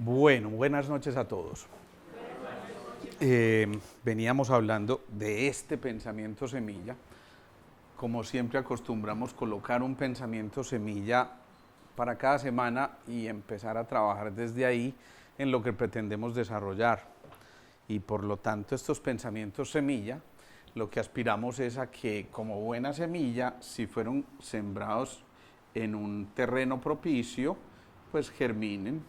Bueno, buenas noches a todos. Veníamos hablando de este pensamiento semilla. Como siempre acostumbramos colocar un pensamiento semilla para cada semana y empezar a trabajar desde ahí en lo que pretendemos desarrollar. Y por lo tanto estos pensamientos semilla, lo que aspiramos es a que como buena semilla, si fueron sembrados en un terreno propicio, pues germinen,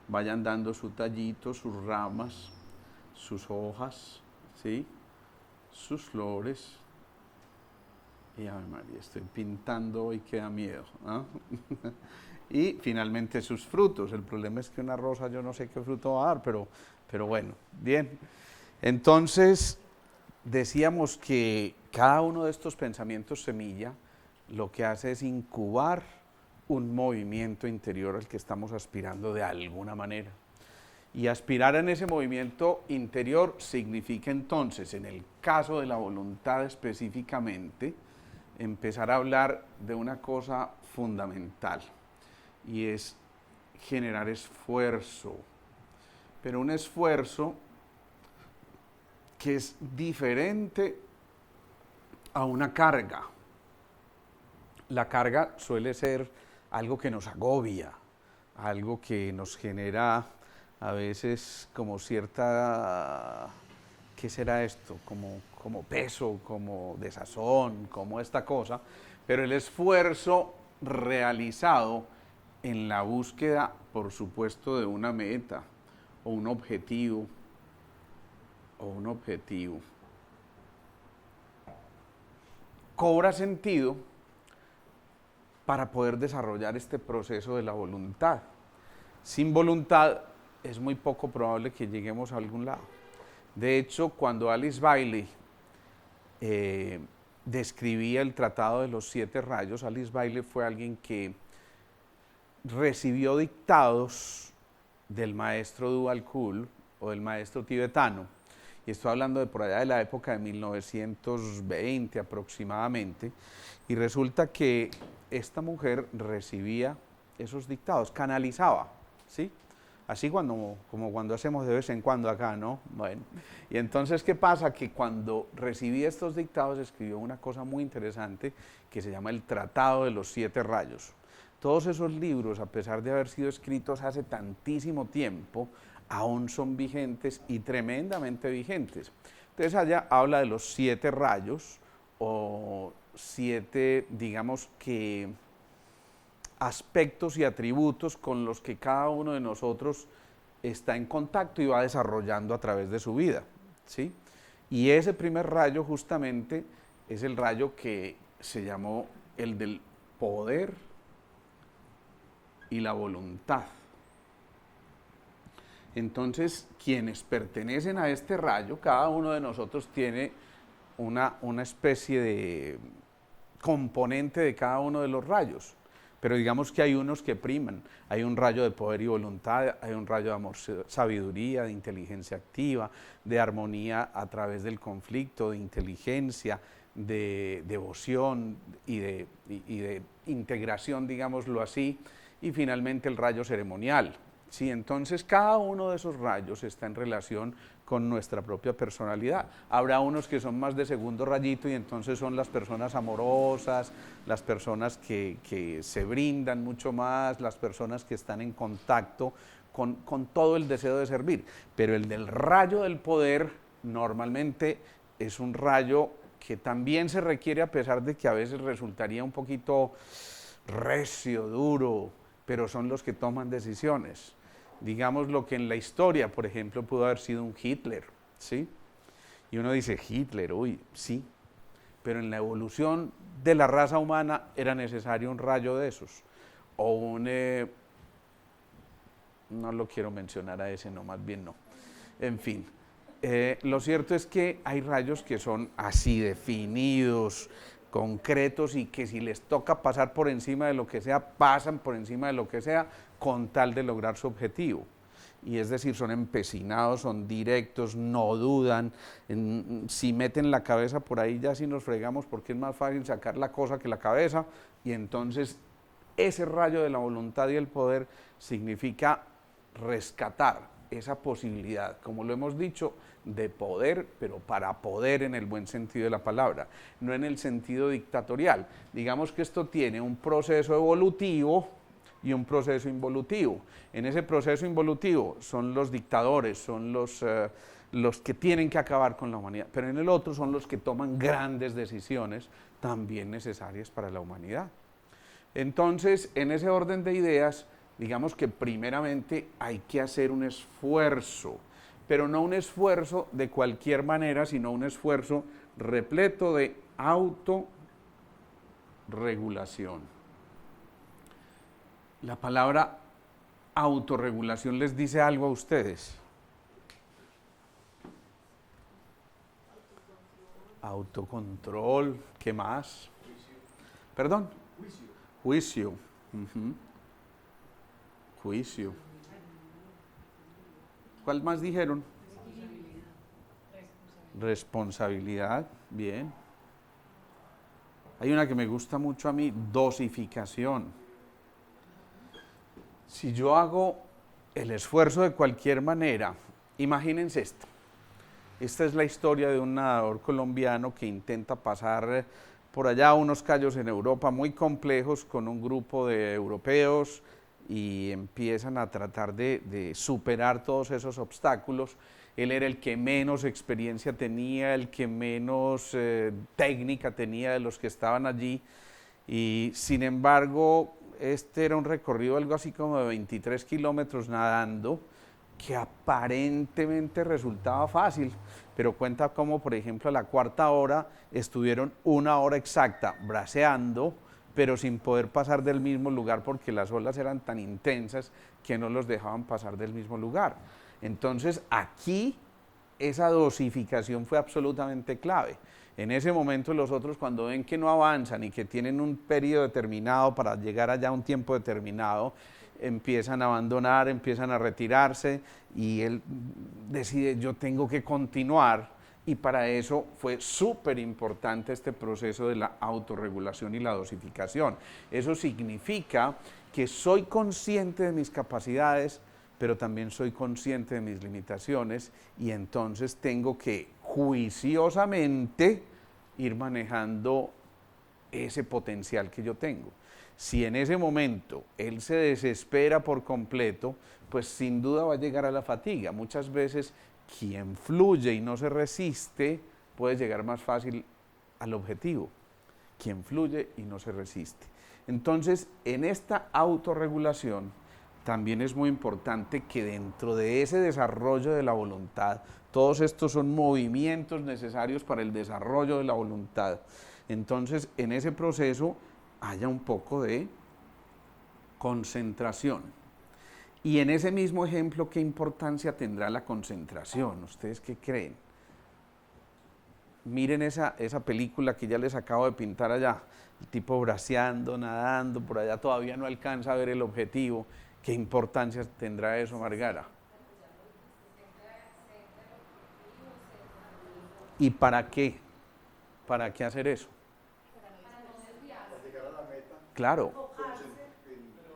vayan dando su tallito, sus ramas, sus hojas, ¿sí? Sus flores. Y Ave María, estoy pintando y queda miedo, ¿no? Y finalmente sus frutos. El problema es que una rosa yo no sé qué fruto va a dar, pero bueno, bien. Entonces, decíamos que cada uno de estos pensamientos semilla lo que hace es incubar un movimiento interior al que estamos aspirando de alguna manera. Y aspirar en ese movimiento interior significa entonces, en el caso de la voluntad específicamente, empezar a hablar de una cosa fundamental, y es generar esfuerzo, pero un esfuerzo que es diferente a una carga. La carga suele ser algo que nos agobia, algo que nos genera a veces como cierta, ¿qué será esto? Como peso, como desazón, como esta cosa, pero el esfuerzo realizado en la búsqueda, por supuesto, de una meta o un objetivo, cobra sentido para poder desarrollar este proceso de la voluntad. Sin voluntad es muy poco probable que lleguemos a algún lado. De hecho, cuando Alice Bailey describía el Tratado de los 7 rayos, Alice Bailey fue alguien que recibió dictados del maestro Dualkul o del maestro tibetano, y estoy hablando de por allá de la época de 1920 aproximadamente, y resulta que esta mujer recibía esos dictados, canalizaba, ¿sí? Así como cuando hacemos de vez en cuando acá, ¿no? Bueno, y entonces, ¿qué pasa? Que cuando recibía estos dictados escribió una cosa muy interesante que se llama el Tratado de los 7 rayos. Todos esos libros, a pesar de haber sido escritos hace tantísimo tiempo, aún son vigentes y tremendamente vigentes. Entonces allá habla de los 7 rayos o 7, digamos que, aspectos y atributos con los que cada uno de nosotros está en contacto y va desarrollando a través de su vida, ¿sí? Y ese primer rayo justamente es el rayo que se llamó el del poder y la voluntad. Entonces, quienes pertenecen a este rayo, cada uno de nosotros tiene una especie de componente de cada uno de los rayos, pero digamos que hay unos que priman. Hay un rayo de poder y voluntad, hay un rayo de amor, sabiduría, de inteligencia activa, de armonía a través del conflicto, de inteligencia, de devoción y de integración, digámoslo así, y finalmente el rayo ceremonial. Sí, entonces cada uno de esos rayos está en relación con nuestra propia personalidad. Habrá unos que son más de segundo rayito y entonces son las personas amorosas, las personas que se brindan mucho más, las personas que están en contacto con todo el deseo de servir. Pero el del rayo del poder normalmente es un rayo que también se requiere, a pesar de que a veces resultaría un poquito recio, duro, pero son los que toman decisiones. Digamos lo que en la historia, por ejemplo, pudo haber sido un Hitler, ¿sí? Y uno dice, Hitler, uy, sí, pero en la evolución de la raza humana era necesario un rayo de esos, o un, no lo quiero mencionar a ese, no, más bien no, en fin. Lo cierto es que hay rayos que son así definidos, concretos, y que si les toca pasar por encima de lo que sea, pasan por encima de lo que sea, con tal de lograr su objetivo. Y es decir, son empecinados, son directos, no dudan, si meten la cabeza por ahí ya sí nos fregamos, porque es más fácil sacar la cosa que la cabeza, y entonces ese rayo de la voluntad y el poder significa rescatar esa posibilidad, como lo hemos dicho, de poder, pero para poder en el buen sentido de la palabra, no en el sentido dictatorial. Digamos que esto tiene un proceso evolutivo y un proceso involutivo. En ese proceso involutivo son los dictadores, son los que tienen que acabar con la humanidad, pero en el otro son los que toman grandes decisiones también necesarias para la humanidad. Entonces, en ese orden de ideas, digamos que primeramente hay que hacer un esfuerzo, pero no un esfuerzo de cualquier manera, sino un esfuerzo repleto de autorregulación. La palabra autorregulación les dice algo a ustedes. Autocontrol, ¿qué más? Juicio. ¿Perdón? Juicio. Juicio. Juicio. ¿Cuál más dijeron? Responsabilidad. Bien. Hay una que me gusta mucho a mí, dosificación. Si yo hago el esfuerzo de cualquier manera, imagínense esto. Esta es la historia de un nadador colombiano que intenta pasar por allá unos callos en Europa muy complejos con un grupo de europeos y empiezan a tratar de superar todos esos obstáculos. Él era el que menos experiencia tenía, el que menos técnica tenía de los que estaban allí y sin embargo este era un recorrido algo así como de 23 kilómetros nadando, que aparentemente resultaba fácil, pero cuenta como, por ejemplo, a la cuarta hora estuvieron 1 hora exacta braceando, pero sin poder pasar del mismo lugar porque las olas eran tan intensas que no los dejaban pasar del mismo lugar. Entonces, aquí esa dosificación fue absolutamente clave. En ese momento los otros, cuando ven que no avanzan y que tienen un periodo determinado para llegar allá a un tiempo determinado, empiezan a abandonar, empiezan a retirarse y él decide, yo tengo que continuar, y para eso fue súper importante este proceso de la autorregulación y la dosificación. Eso significa que soy consciente de mis capacidades, pero también soy consciente de mis limitaciones y entonces tengo que juiciosamente ir manejando ese potencial que yo tengo. Si en ese momento él se desespera por completo, pues sin duda va a llegar a la fatiga. Muchas veces quien fluye y no se resiste puede llegar más fácil al objetivo. Quien fluye y no se resiste. Entonces, en esta autorregulación también es muy importante que dentro de ese desarrollo de la voluntad, todos estos son movimientos necesarios para el desarrollo de la voluntad. Entonces, en ese proceso haya un poco de concentración. Y en ese mismo ejemplo, ¿qué importancia tendrá la concentración? ¿Ustedes qué creen? Miren esa película que ya les acabo de pintar allá, el tipo braceando, nadando, por allá todavía no alcanza a ver el objetivo. ¿Qué importancia tendrá eso, Margara? ¿Y para qué? ¿Para qué hacer eso? Claro.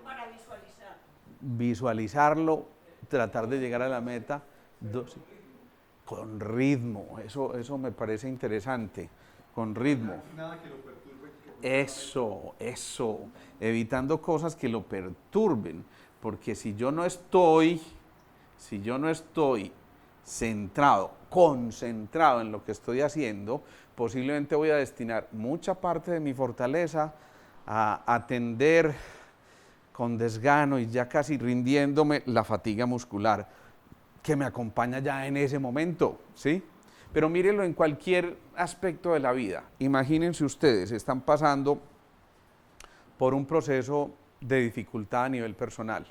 Para visualizar. Visualizarlo, tratar de llegar a la meta con ritmo. Eso me parece interesante. Con ritmo. Nada que lo perturbe. Eso. Evitando cosas que lo perturben. Porque si yo no estoy centrado, concentrado en lo que estoy haciendo, posiblemente voy a destinar mucha parte de mi fortaleza a atender con desgano y ya casi rindiéndome la fatiga muscular que me acompaña ya en ese momento, ¿sí? Pero mírenlo en cualquier aspecto de la vida. Imagínense ustedes, están pasando por un proceso de dificultad a nivel personal,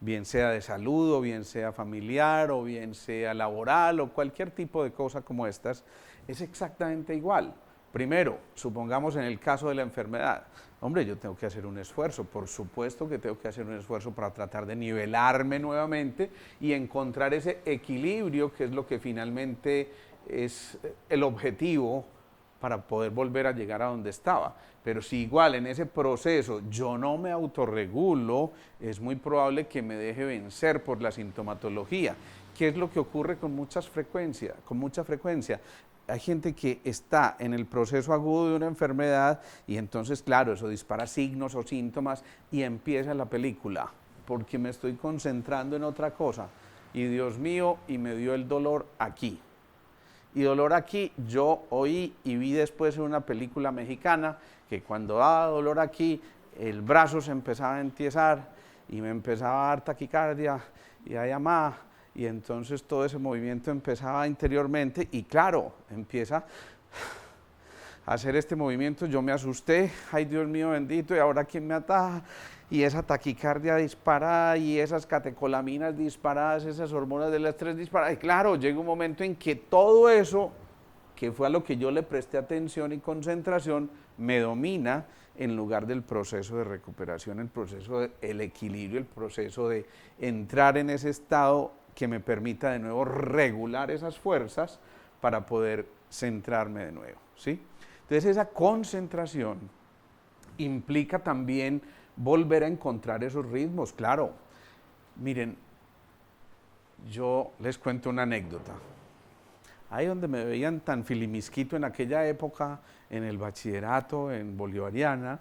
bien sea de salud, o bien sea familiar, o bien sea laboral, o cualquier tipo de cosa como estas, es exactamente igual. Primero, supongamos en el caso de la enfermedad, hombre, yo tengo que hacer un esfuerzo, por supuesto que tengo que hacer un esfuerzo para tratar de nivelarme nuevamente y encontrar ese equilibrio que es lo que finalmente es el objetivo para poder volver a llegar a donde estaba. Pero si igual en ese proceso yo no me autorregulo, es muy probable que me deje vencer por la sintomatología. ¿Qué es lo que ocurre con mucha frecuencia? Hay gente que está en el proceso agudo de una enfermedad y entonces, claro, eso dispara signos o síntomas y empieza la película, porque me estoy concentrando en otra cosa. Y Dios mío, y me dio el dolor aquí. Y dolor aquí, yo oí y vi después en una película mexicana que cuando daba dolor aquí, el brazo se empezaba a entiesar y me empezaba a dar taquicardia y a llamar. Y entonces todo ese movimiento empezaba interiormente y claro, empieza a hacer este movimiento, yo me asusté, ay Dios mío bendito, y ahora quién me ataja, y esa taquicardia disparada, y esas catecolaminas disparadas, esas hormonas del estrés disparadas, y claro, llega un momento en que todo eso, que fue a lo que yo le presté atención y concentración, me domina en lugar del proceso de recuperación, el proceso del equilibrio, el proceso de entrar en ese estado que me permita de nuevo regular esas fuerzas para poder centrarme de nuevo, ¿sí? Entonces esa concentración implica también volver a encontrar esos ritmos, claro. Miren, yo les cuento una anécdota. Ahí donde me veían tan filimisquito en aquella época, en el bachillerato, en Bolivariana,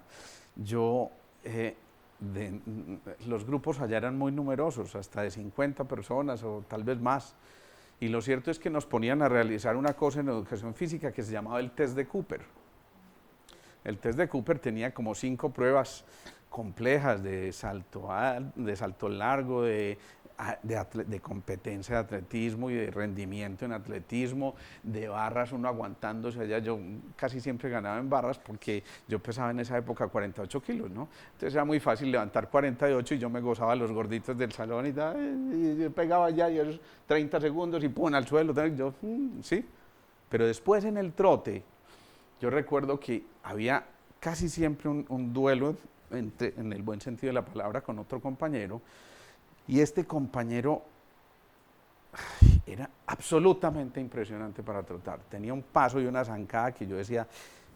los grupos allá eran muy numerosos, hasta de 50 personas o tal vez más. Y lo cierto es que nos ponían a realizar una cosa en educación física que se llamaba el test de Cooper. El test de Cooper tenía como 5 pruebas complejas de salto largo, de competencia de atletismo y de rendimiento en atletismo, de barras, uno aguantándose allá. Yo casi siempre ganaba en barras porque yo pesaba en esa época 48 kilos, ¿no? Entonces era muy fácil levantar 48 y yo me gozaba los gorditos del salón y yo pegaba allá y esos 30 segundos y pum, al suelo, yo, sí. Pero después en el trote, yo recuerdo que había casi siempre un duelo, en el buen sentido de la palabra, con otro compañero, y este compañero era absolutamente impresionante para trotar. Tenía un paso y una zancada que yo decía,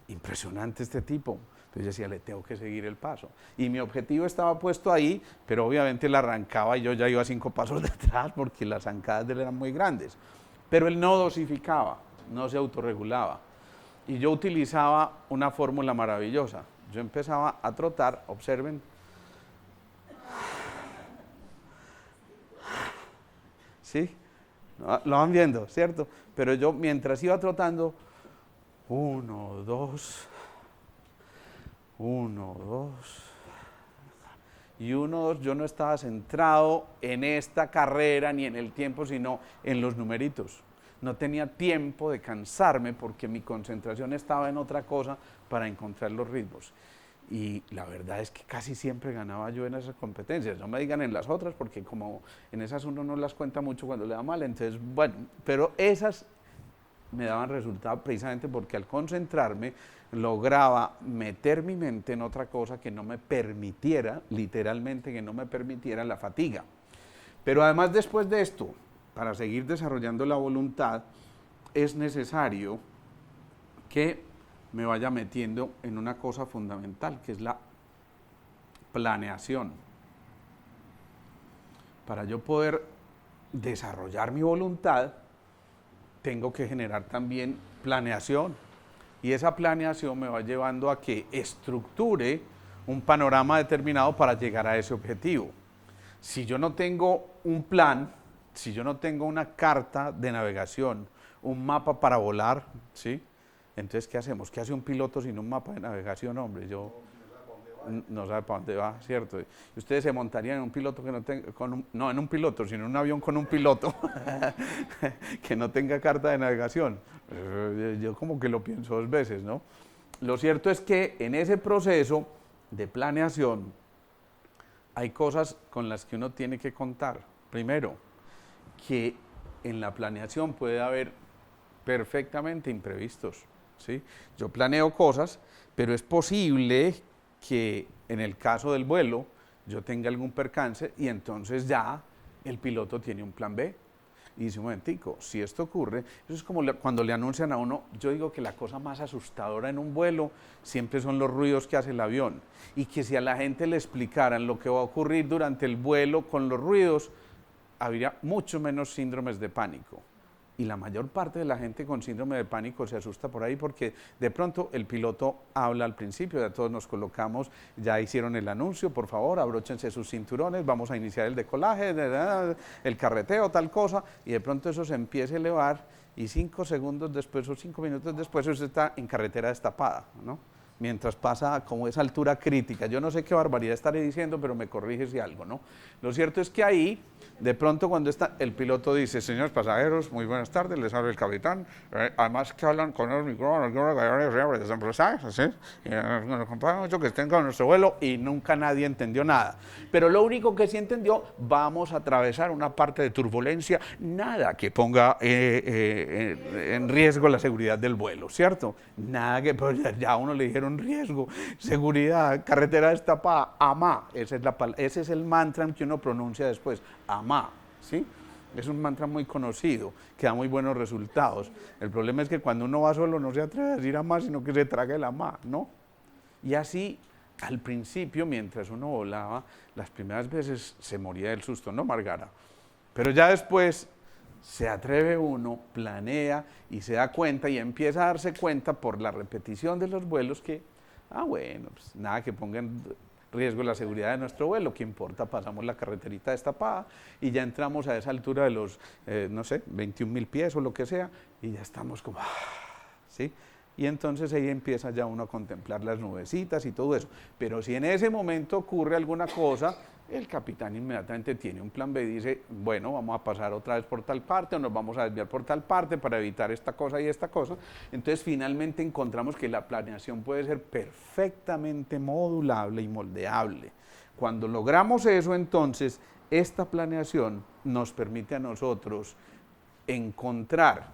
impresionante este tipo. Entonces yo decía, le tengo que seguir el paso. Y mi objetivo estaba puesto ahí, pero obviamente él arrancaba y yo ya iba 5 pasos detrás porque las zancadas de él eran muy grandes. Pero él no dosificaba, no se autorregulaba. Y yo utilizaba una fórmula maravillosa. Yo empezaba a trotar, observen. ¿Sí? Lo van viendo, ¿cierto? Pero yo mientras iba trotando, 1, 2, 1, 2, y 1, 2, yo no estaba centrado en esta carrera ni en el tiempo, sino en los numeritos. No tenía tiempo de cansarme porque mi concentración estaba en otra cosa para encontrar los ritmos. Y la verdad es que casi siempre ganaba yo en esas competencias. No me digan en las otras porque como en esas uno no las cuenta mucho cuando le da mal, entonces bueno, pero esas me daban resultado precisamente porque al concentrarme lograba meter mi mente en otra cosa que no me permitiera, literalmente que no me permitiera la fatiga. Pero además después de esto, para seguir desarrollando la voluntad, es necesario que me vaya metiendo en una cosa fundamental, que es la planeación. Para yo poder desarrollar mi voluntad, tengo que generar también planeación. Y esa planeación me va llevando a que estructure un panorama determinado para llegar a ese objetivo. Si yo no tengo un plan, si yo no tengo una carta de navegación, un mapa para volar, ¿sí? Entonces, ¿qué hacemos? ¿Qué hace un piloto sin un mapa de navegación, hombre? No sabe para dónde va, ¿cierto? Y ustedes se montarían en un piloto que no tenga, no en un piloto, sino en un avión con un piloto que no tenga carta de navegación. Yo como que lo pienso 2 veces, ¿no? Lo cierto es que en ese proceso de planeación hay cosas con las que uno tiene que contar. Primero, que en la planeación puede haber perfectamente imprevistos, ¿sí? Yo planeo cosas, pero es posible que en el caso del vuelo yo tenga algún percance y entonces ya el piloto tiene un plan B. y dice, un momentico, si esto ocurre, eso es como cuando le anuncian a uno, yo digo que la cosa más asustadora en un vuelo siempre son los ruidos que hace el avión, y que si a la gente le explicaran lo que va a ocurrir durante el vuelo con los ruidos, habría mucho menos síndromes de pánico. Y la mayor parte de la gente con síndrome de pánico se asusta por ahí porque de pronto el piloto habla al principio, ya todos nos colocamos, ya hicieron el anuncio, por favor, abróchense sus cinturones, vamos a iniciar el decolaje, el carreteo, tal cosa, y de pronto eso se empieza a elevar y 5 segundos después o 5 minutos después eso está en carretera destapada, ¿no? Mientras pasa como esa altura crítica. Yo no sé qué barbaridad estaré diciendo, pero me corrige si algo, ¿no? Lo cierto es que ahí, de pronto cuando está, el piloto dice, señores pasajeros, muy buenas tardes, les habla el capitán, además que hablan con los micrófonos, que estén con nuestro vuelo, y nunca nadie entendió nada. Pero lo único que sí entendió, vamos a atravesar una parte de turbulencia, nada que ponga en riesgo la seguridad del vuelo, ¿cierto? Nada que, pues ya a uno le dijeron riesgo, seguridad, carretera destapada, amá, ese es el mantra que uno pronuncia después, amá, ¿sí? Es un mantra muy conocido, que da muy buenos resultados. El problema es que cuando uno va solo no se atreve a decir amá, sino que se traga el amá, ¿no? Y así, al principio, mientras uno volaba, las primeras veces se moría del susto, ¿no, Margara? Pero ya después se atreve uno, planea y se da cuenta y empieza a darse cuenta por la repetición de los vuelos que, bueno, pues nada que ponga en riesgo la seguridad de nuestro vuelo, ¿qué importa? Pasamos la carreterita destapada y ya entramos a esa altura de los, no sé, 21.000 pies o lo que sea y ya estamos como, ¿sí? Y entonces ahí empieza ya uno a contemplar las nubecitas y todo eso. Pero si en ese momento ocurre alguna cosa, el capitán inmediatamente tiene un plan B y dice, bueno, vamos a pasar otra vez por tal parte o nos vamos a desviar por tal parte para evitar esta cosa y esta cosa. Entonces finalmente encontramos que la planeación puede ser perfectamente modulable y moldeable. Cuando logramos eso, entonces, esta planeación nos permite a nosotros encontrar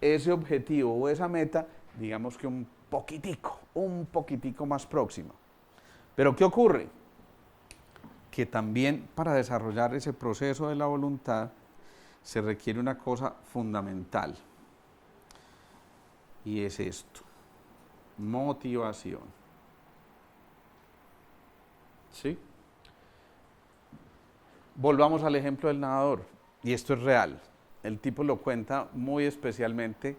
ese objetivo o esa meta, digamos que un poquitico más próximo. Pero ¿qué ocurre? Que también para desarrollar ese proceso de la voluntad se requiere una cosa fundamental y es esto, motivación. ¿Sí? Volvamos al ejemplo del nadador y esto es real, el tipo lo cuenta muy especialmente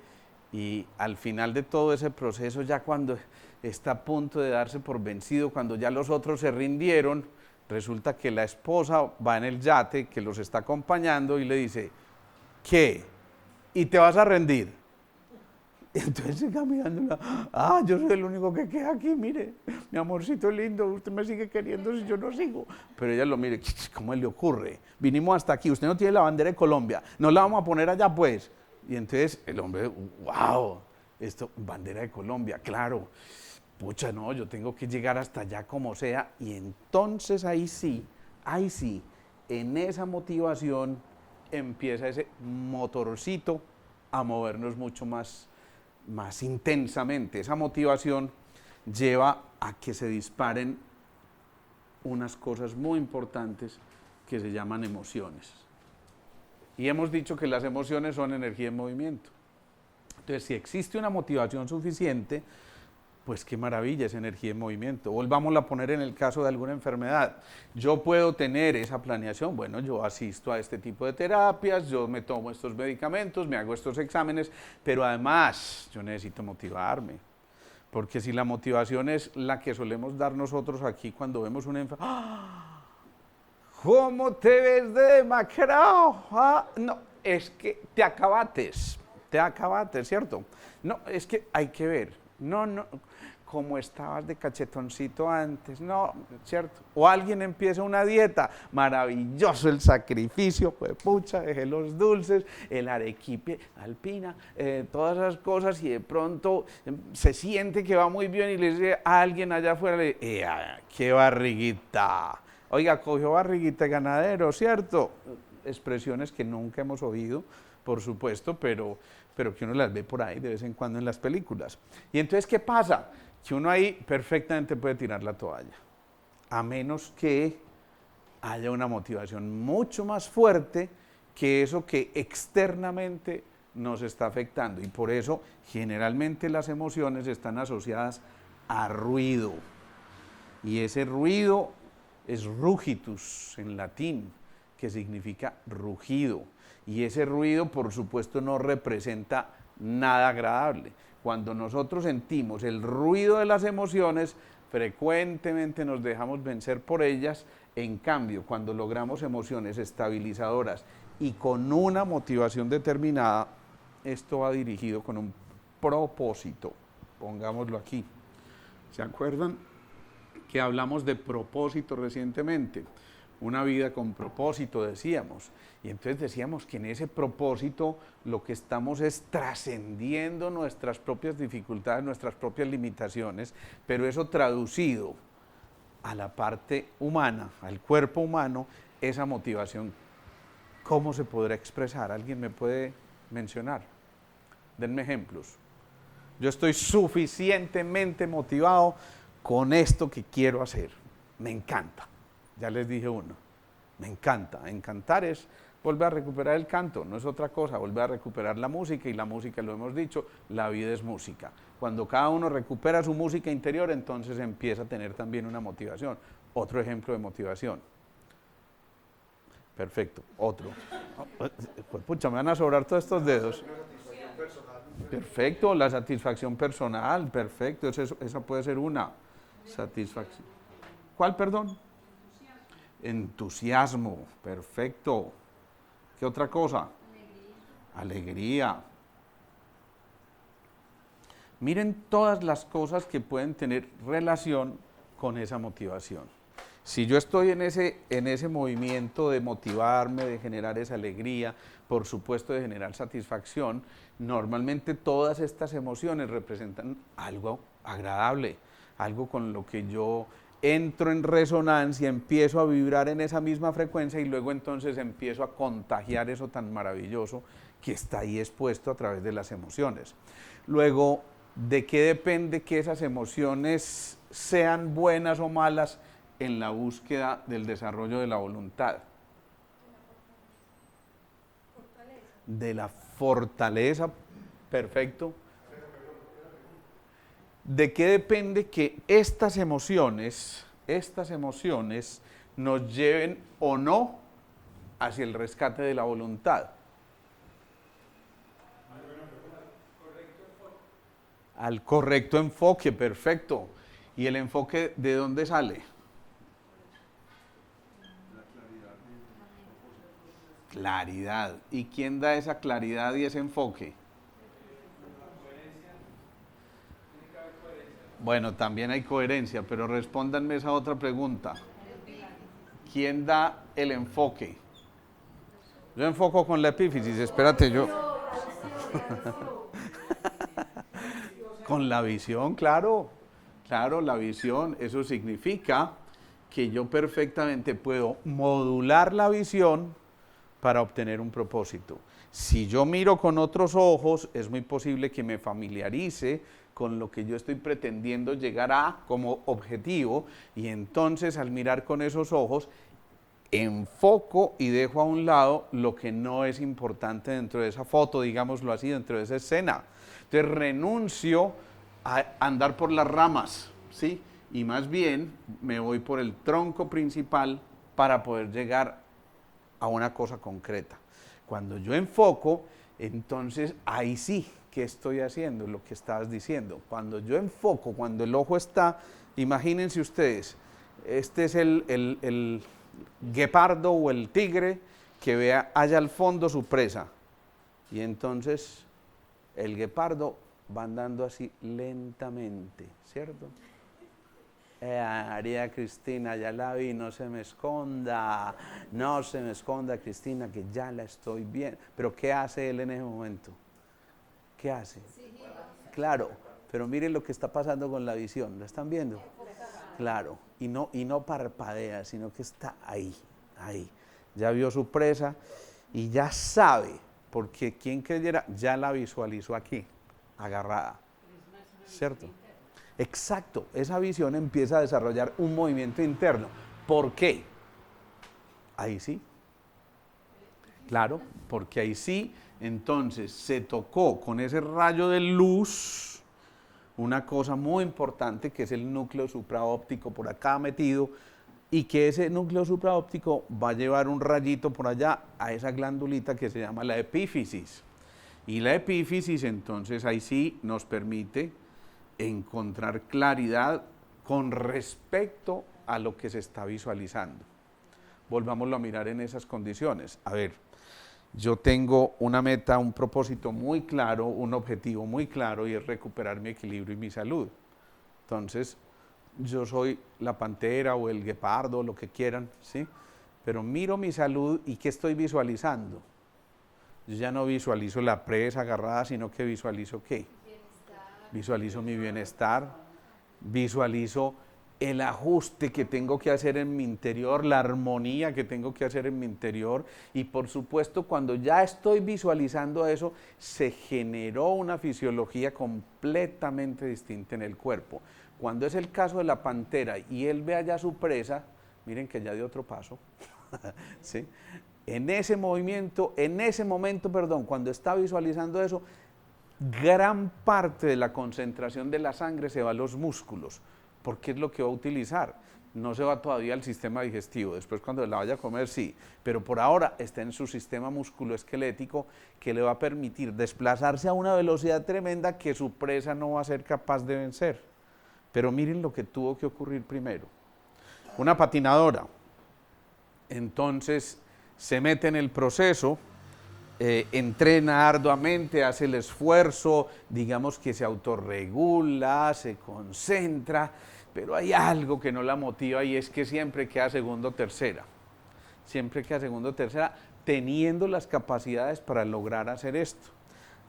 y al final de todo ese proceso, ya cuando está a punto de darse por vencido, cuando ya los otros se rindieron, resulta que la esposa va en el yate que los está acompañando y le dice, ¿qué? ¿Y te vas a rendir? Entonces se queda mirándola, yo soy el único que queda aquí, mire, mi amorcito lindo, usted me sigue queriendo si yo no sigo. Pero ella lo mire, ¿cómo le ocurre? Vinimos hasta aquí, usted no tiene la bandera de Colombia, no la vamos a poner allá pues. Y entonces el hombre, wow, esto, bandera de Colombia, claro. Pucha, no, yo tengo que llegar hasta allá como sea, y entonces ahí sí, en esa motivación empieza ese motorcito a movernos mucho más intensamente. Esa motivación lleva a que se disparen unas cosas muy importantes que se llaman emociones. Y hemos dicho que las emociones son energía en movimiento. Entonces, si existe una motivación suficiente, pues qué maravilla esa energía en movimiento. Volvamos a poner en el caso de alguna enfermedad. Yo puedo tener esa planeación, bueno, yo asisto a este tipo de terapias, yo me tomo estos medicamentos, me hago estos exámenes, pero además yo necesito motivarme. Porque si la motivación es la que solemos dar nosotros aquí cuando vemos una enfermedad, ¿cómo te ves de demacrado? No, es que te acabates, ¿cierto? No, es que hay que ver. No, como estabas de cachetoncito antes, no, ¿cierto? O alguien empieza una dieta, maravilloso el sacrificio, pues pucha, dejé los dulces, el arequipe, alpina, todas esas cosas y de pronto se siente que va muy bien y le dice a alguien allá afuera, ¡qué barriguita! Oiga, cogió barriguita de ganadero, ¿cierto? Expresiones que nunca hemos oído, por supuesto, pero que uno las ve por ahí de vez en cuando en las películas. Y entonces, ¿qué pasa? Que uno ahí perfectamente puede tirar la toalla, a menos que haya una motivación mucho más fuerte que eso que externamente nos está afectando. Y por eso generalmente las emociones están asociadas a ruido. Y ese ruido es rugitus en latín, que significa rugido. Y ese ruido, por supuesto, no representa nada agradable. Cuando nosotros sentimos el ruido de las emociones, frecuentemente nos dejamos vencer por ellas. En cambio, cuando logramos emociones estabilizadoras y con una motivación determinada, esto va dirigido con un propósito. Pongámoslo aquí. ¿Se acuerdan que hablamos de propósito recientemente? Una vida con propósito, decíamos. Y entonces decíamos que en ese propósito lo que estamos es trascendiendo nuestras propias dificultades, nuestras propias limitaciones, pero eso traducido a la parte humana, al cuerpo humano, esa motivación, ¿cómo se podrá expresar? ¿Alguien me puede mencionar? Denme ejemplos. Yo estoy suficientemente motivado con esto que quiero hacer. Me encanta. Ya les dije uno. Me encanta. Encantar es volver a recuperar el canto, no es otra cosa, volver a recuperar la música, y la música, lo hemos dicho, la vida es música. Cuando cada uno recupera su música interior, entonces empieza a tener también una motivación. Otro ejemplo de motivación. Perfecto, otro. Pues pucha, me van a sobrar todos estos dedos. Perfecto, la satisfacción personal, perfecto, esa puede ser una satisfacción. ¿Cuál, perdón? Entusiasmo, perfecto. ¿Qué otra cosa? Alegría. Miren todas las cosas que pueden tener relación con esa motivación. Si yo estoy en ese movimiento de motivarme, de generar esa alegría, por supuesto de generar satisfacción, normalmente todas estas emociones representan algo agradable, algo con lo que yo entro en resonancia, empiezo a vibrar en esa misma frecuencia y luego entonces empiezo a contagiar eso tan maravilloso que está ahí expuesto a través de las emociones. Luego, ¿de qué depende que esas emociones sean buenas o malas en la búsqueda del desarrollo de la voluntad? De la fortaleza, perfecto. ¿De qué depende que estas emociones nos lleven o no hacia el rescate de la voluntad? Al correcto enfoque, perfecto. ¿Y el enfoque de dónde sale? Claridad. ¿Y quién da esa claridad y ese enfoque? Bueno, también hay coherencia, pero respóndanme esa otra pregunta. ¿Quién da el enfoque? Yo enfoco con la epífisis, espérate yo. Con la visión, claro, la visión, eso significa que yo perfectamente puedo modular la visión para obtener un propósito. Si yo miro con otros ojos, es muy posible que me familiarice con lo que yo estoy pretendiendo llegar a como objetivo, y entonces al mirar con esos ojos, enfoco y dejo a un lado lo que no es importante dentro de esa foto, digámoslo así, dentro de esa escena. Entonces renuncio a andar por las ramas, ¿sí? Y más bien me voy por el tronco principal para poder llegar a una cosa concreta. Cuando yo enfoco, entonces ahí sí, ¿qué estoy haciendo? Lo que estabas diciendo. Cuando yo enfoco, cuando el ojo está, imagínense ustedes, este es el guepardo o el tigre que vea allá al fondo su presa. Y entonces el guepardo va andando así lentamente, ¿cierto? María Cristina, ya la vi, no se me esconda, Cristina, que ya la estoy viendo. Pero ¿qué hace él en ese momento? ¿Qué hace? Claro, pero miren lo que está pasando con la visión, ¿lo están viendo? Claro, y no parpadea, sino que está ahí. Ya vio su presa y ya sabe, porque quien creyera, ya la visualizó aquí, agarrada, ¿cierto? Exacto, esa visión empieza a desarrollar un movimiento interno. ¿Por qué? Ahí sí. Claro, porque ahí sí, entonces se tocó con ese rayo de luz una cosa muy importante que es el núcleo supraóptico por acá metido y que ese núcleo supraóptico va a llevar un rayito por allá a esa glandulita que se llama la epífisis. Y la epífisis entonces ahí sí nos permite encontrar claridad con respecto a lo que se está visualizando. Volvámoslo a mirar en esas condiciones. A ver, yo tengo una meta, un propósito muy claro, un objetivo muy claro y es recuperar mi equilibrio y mi salud. Entonces, yo soy la pantera o el guepardo, lo que quieran, ¿sí? Pero miro mi salud y ¿qué estoy visualizando? Yo ya no visualizo la presa agarrada, sino que visualizo ¿qué? Visualizo mi bienestar, visualizo el ajuste que tengo que hacer en mi interior, la armonía que tengo que hacer en mi interior y por supuesto cuando ya estoy visualizando eso, se generó una fisiología completamente distinta en el cuerpo. Cuando es el caso de la pantera y él ve allá su presa, miren que ya dio otro paso, ¿sí? En ese movimiento, en ese momento, perdón, cuando está visualizando eso, gran parte de la concentración de la sangre se va a los músculos, porque es lo que va a utilizar. No se va todavía al sistema digestivo, después cuando la vaya a comer sí, pero por ahora está en su sistema musculoesquelético que le va a permitir desplazarse a una velocidad tremenda que su presa no va a ser capaz de vencer. Pero miren lo que tuvo que ocurrir primero. Una patinadora, entonces se mete en el proceso, entrena arduamente, hace el esfuerzo, digamos que se autorregula, se concentra, pero hay algo que no la motiva y es que siempre queda segundo o tercera. Siempre queda segundo o tercera, teniendo las capacidades para lograr hacer esto.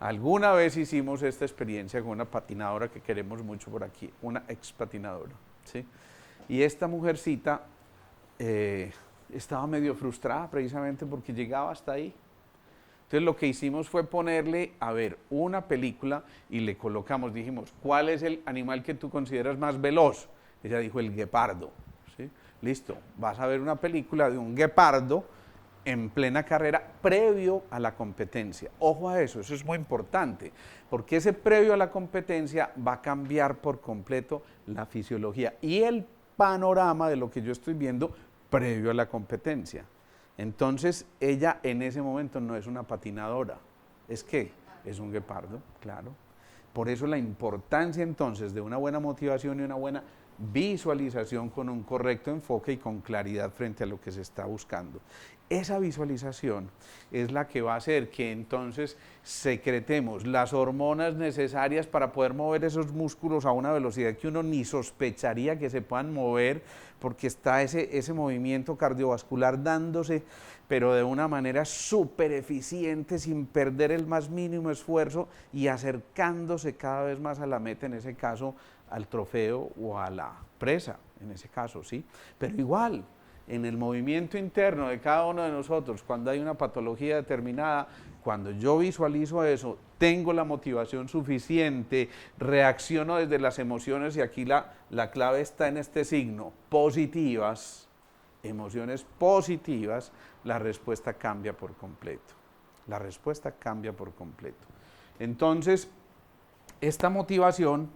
Alguna vez hicimos esta experiencia con una patinadora que queremos mucho por aquí, una ex patinadora, ¿sí? Y esta mujercita estaba medio frustrada precisamente porque llegaba hasta ahí. Entonces lo que hicimos fue ponerle, a ver, una película y le colocamos, dijimos, ¿cuál es el animal que tú consideras más veloz? Ella dijo, el guepardo, ¿sí? Listo, vas a ver una película de un guepardo en plena carrera previo a la competencia. Ojo a eso es muy importante, porque ese previo a la competencia va a cambiar por completo la fisiología y el panorama de lo que yo estoy viendo previo a la competencia. Entonces, ella en ese momento no es una patinadora, ¿es qué? Es un guepardo, claro. Por eso la importancia entonces de una buena motivación y una buena visualización con un correcto enfoque y con claridad frente a lo que se está buscando. Esa visualización es la que va a hacer que entonces secretemos las hormonas necesarias para poder mover esos músculos a una velocidad que uno ni sospecharía que se puedan mover, porque está ese movimiento cardiovascular dándose, pero de una manera súper eficiente, sin perder el más mínimo esfuerzo y acercándose cada vez más a la meta, en ese caso al trofeo o a la presa, en ese caso, ¿sí? Pero igual, en el movimiento interno de cada uno de nosotros, cuando hay una patología determinada, cuando yo visualizo eso, tengo la motivación suficiente, reacciono desde las emociones y aquí la clave está en este signo, positivas, emociones positivas, la respuesta cambia por completo. La respuesta cambia por completo. Entonces, esta motivación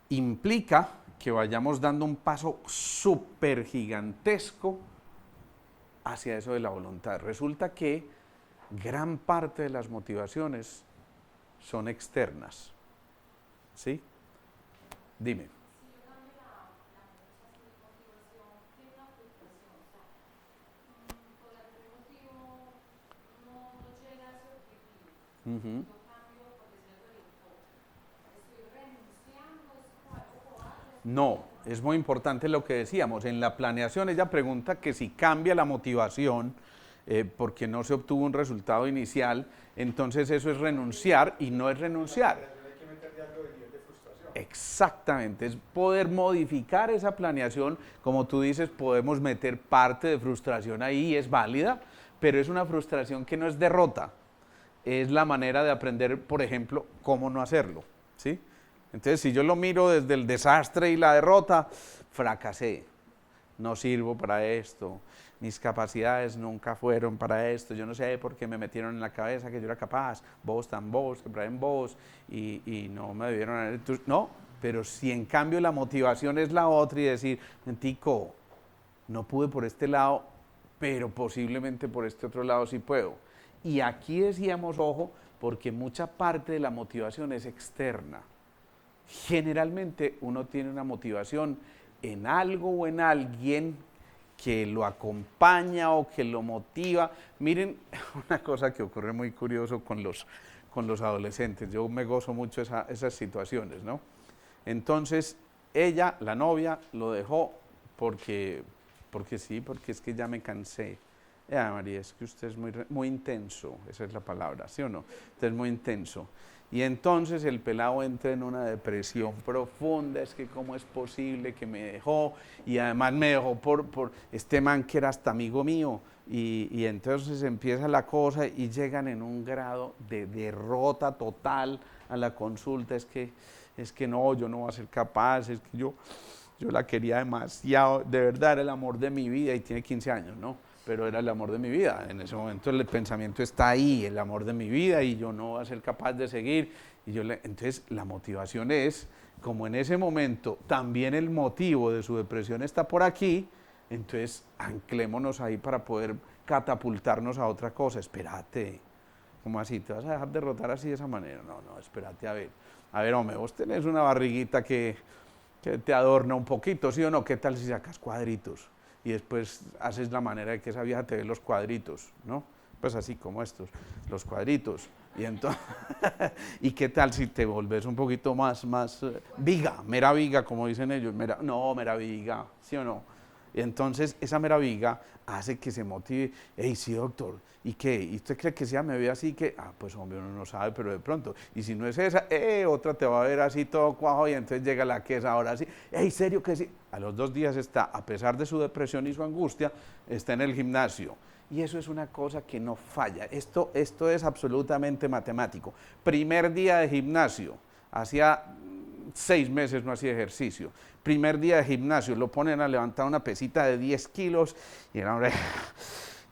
implica que vayamos dando un paso súper gigantesco hacia eso de la voluntad. Resulta que gran parte de las motivaciones son externas. ¿Sí? Dime. Uh-huh. No, es muy importante lo que decíamos. En la planeación ella pregunta que si cambia la motivación porque no se obtuvo un resultado inicial, entonces eso es renunciar y no es renunciar. Exactamente, es poder modificar esa planeación, como tú dices, podemos meter parte de frustración ahí, es válida, pero es una frustración que no es derrota, es la manera de aprender, por ejemplo, cómo no hacerlo, ¿sí? Entonces, si yo lo miro desde el desastre y la derrota, fracasé, no sirvo para esto, mis capacidades nunca fueron para esto, yo no sé por qué me metieron en la cabeza que yo era capaz, vos, que traen vos, y no me debieron, no, pero si en cambio la motivación es la otra y decir, mentico, no pude por este lado, pero posiblemente por este otro lado sí puedo. Y aquí decíamos, ojo, porque mucha parte de la motivación es externa. Generalmente uno tiene una motivación en algo o en alguien que lo acompaña o que lo motiva. Miren, una cosa que ocurre muy curioso con los adolescentes, yo me gozo mucho esas situaciones, ¿no? Entonces, ella, la novia, lo dejó porque sí, porque es que ya me cansé. Ya, María, es que usted es muy intenso, esa es la palabra, ¿sí o no? Usted es muy intenso. Y entonces el pelado entra en una depresión profunda, es que cómo es posible que me dejó, y además me dejó por este man que era hasta amigo mío, y entonces empieza la cosa y llegan en un grado de derrota total a la consulta, es que no, yo no voy a ser capaz, es que yo la quería demasiado, de verdad era el amor de mi vida, y tiene 15 años, ¿no? Pero era el amor de mi vida. En ese momento el pensamiento está ahí, el amor de mi vida, y yo no voy a ser capaz de seguir. Entonces la motivación es, como en ese momento también el motivo de su depresión está por aquí, entonces anclémonos ahí para poder catapultarnos a otra cosa. Espérate, ¿cómo así? ¿Te vas a dejar derrotar así de esa manera? No, espérate, a ver, hombre, vos tenés una barriguita que te adorna un poquito, ¿sí o no? ¿Qué tal si sacas cuadritos? Y después haces la manera de que esa vieja te dé los cuadritos, ¿no? Pues así como estos, los cuadritos. Y entonces, ¿y qué tal si te volves un poquito más viga, mera viga, como dicen ellos? Mera viga, ¿sí o no? Y entonces esa mera viga hace que se motive. Hey, sí, doctor, ¿y qué? ¿Y usted cree que sea me ve así que? Pues hombre, uno no sabe, pero de pronto. Y si no es esa, otra te va a ver así todo cuajo, y entonces llega la que es ahora sí. Hey, ¿serio que sí? A los 2 días está, a pesar de su depresión y su angustia, está en el gimnasio. Y eso es una cosa que no falla. Esto es absolutamente matemático. Primer día de gimnasio, hacía 6 meses no hacía ejercicio. Primer día de gimnasio, lo ponen a levantar una pesita de 10 kilos y el hombre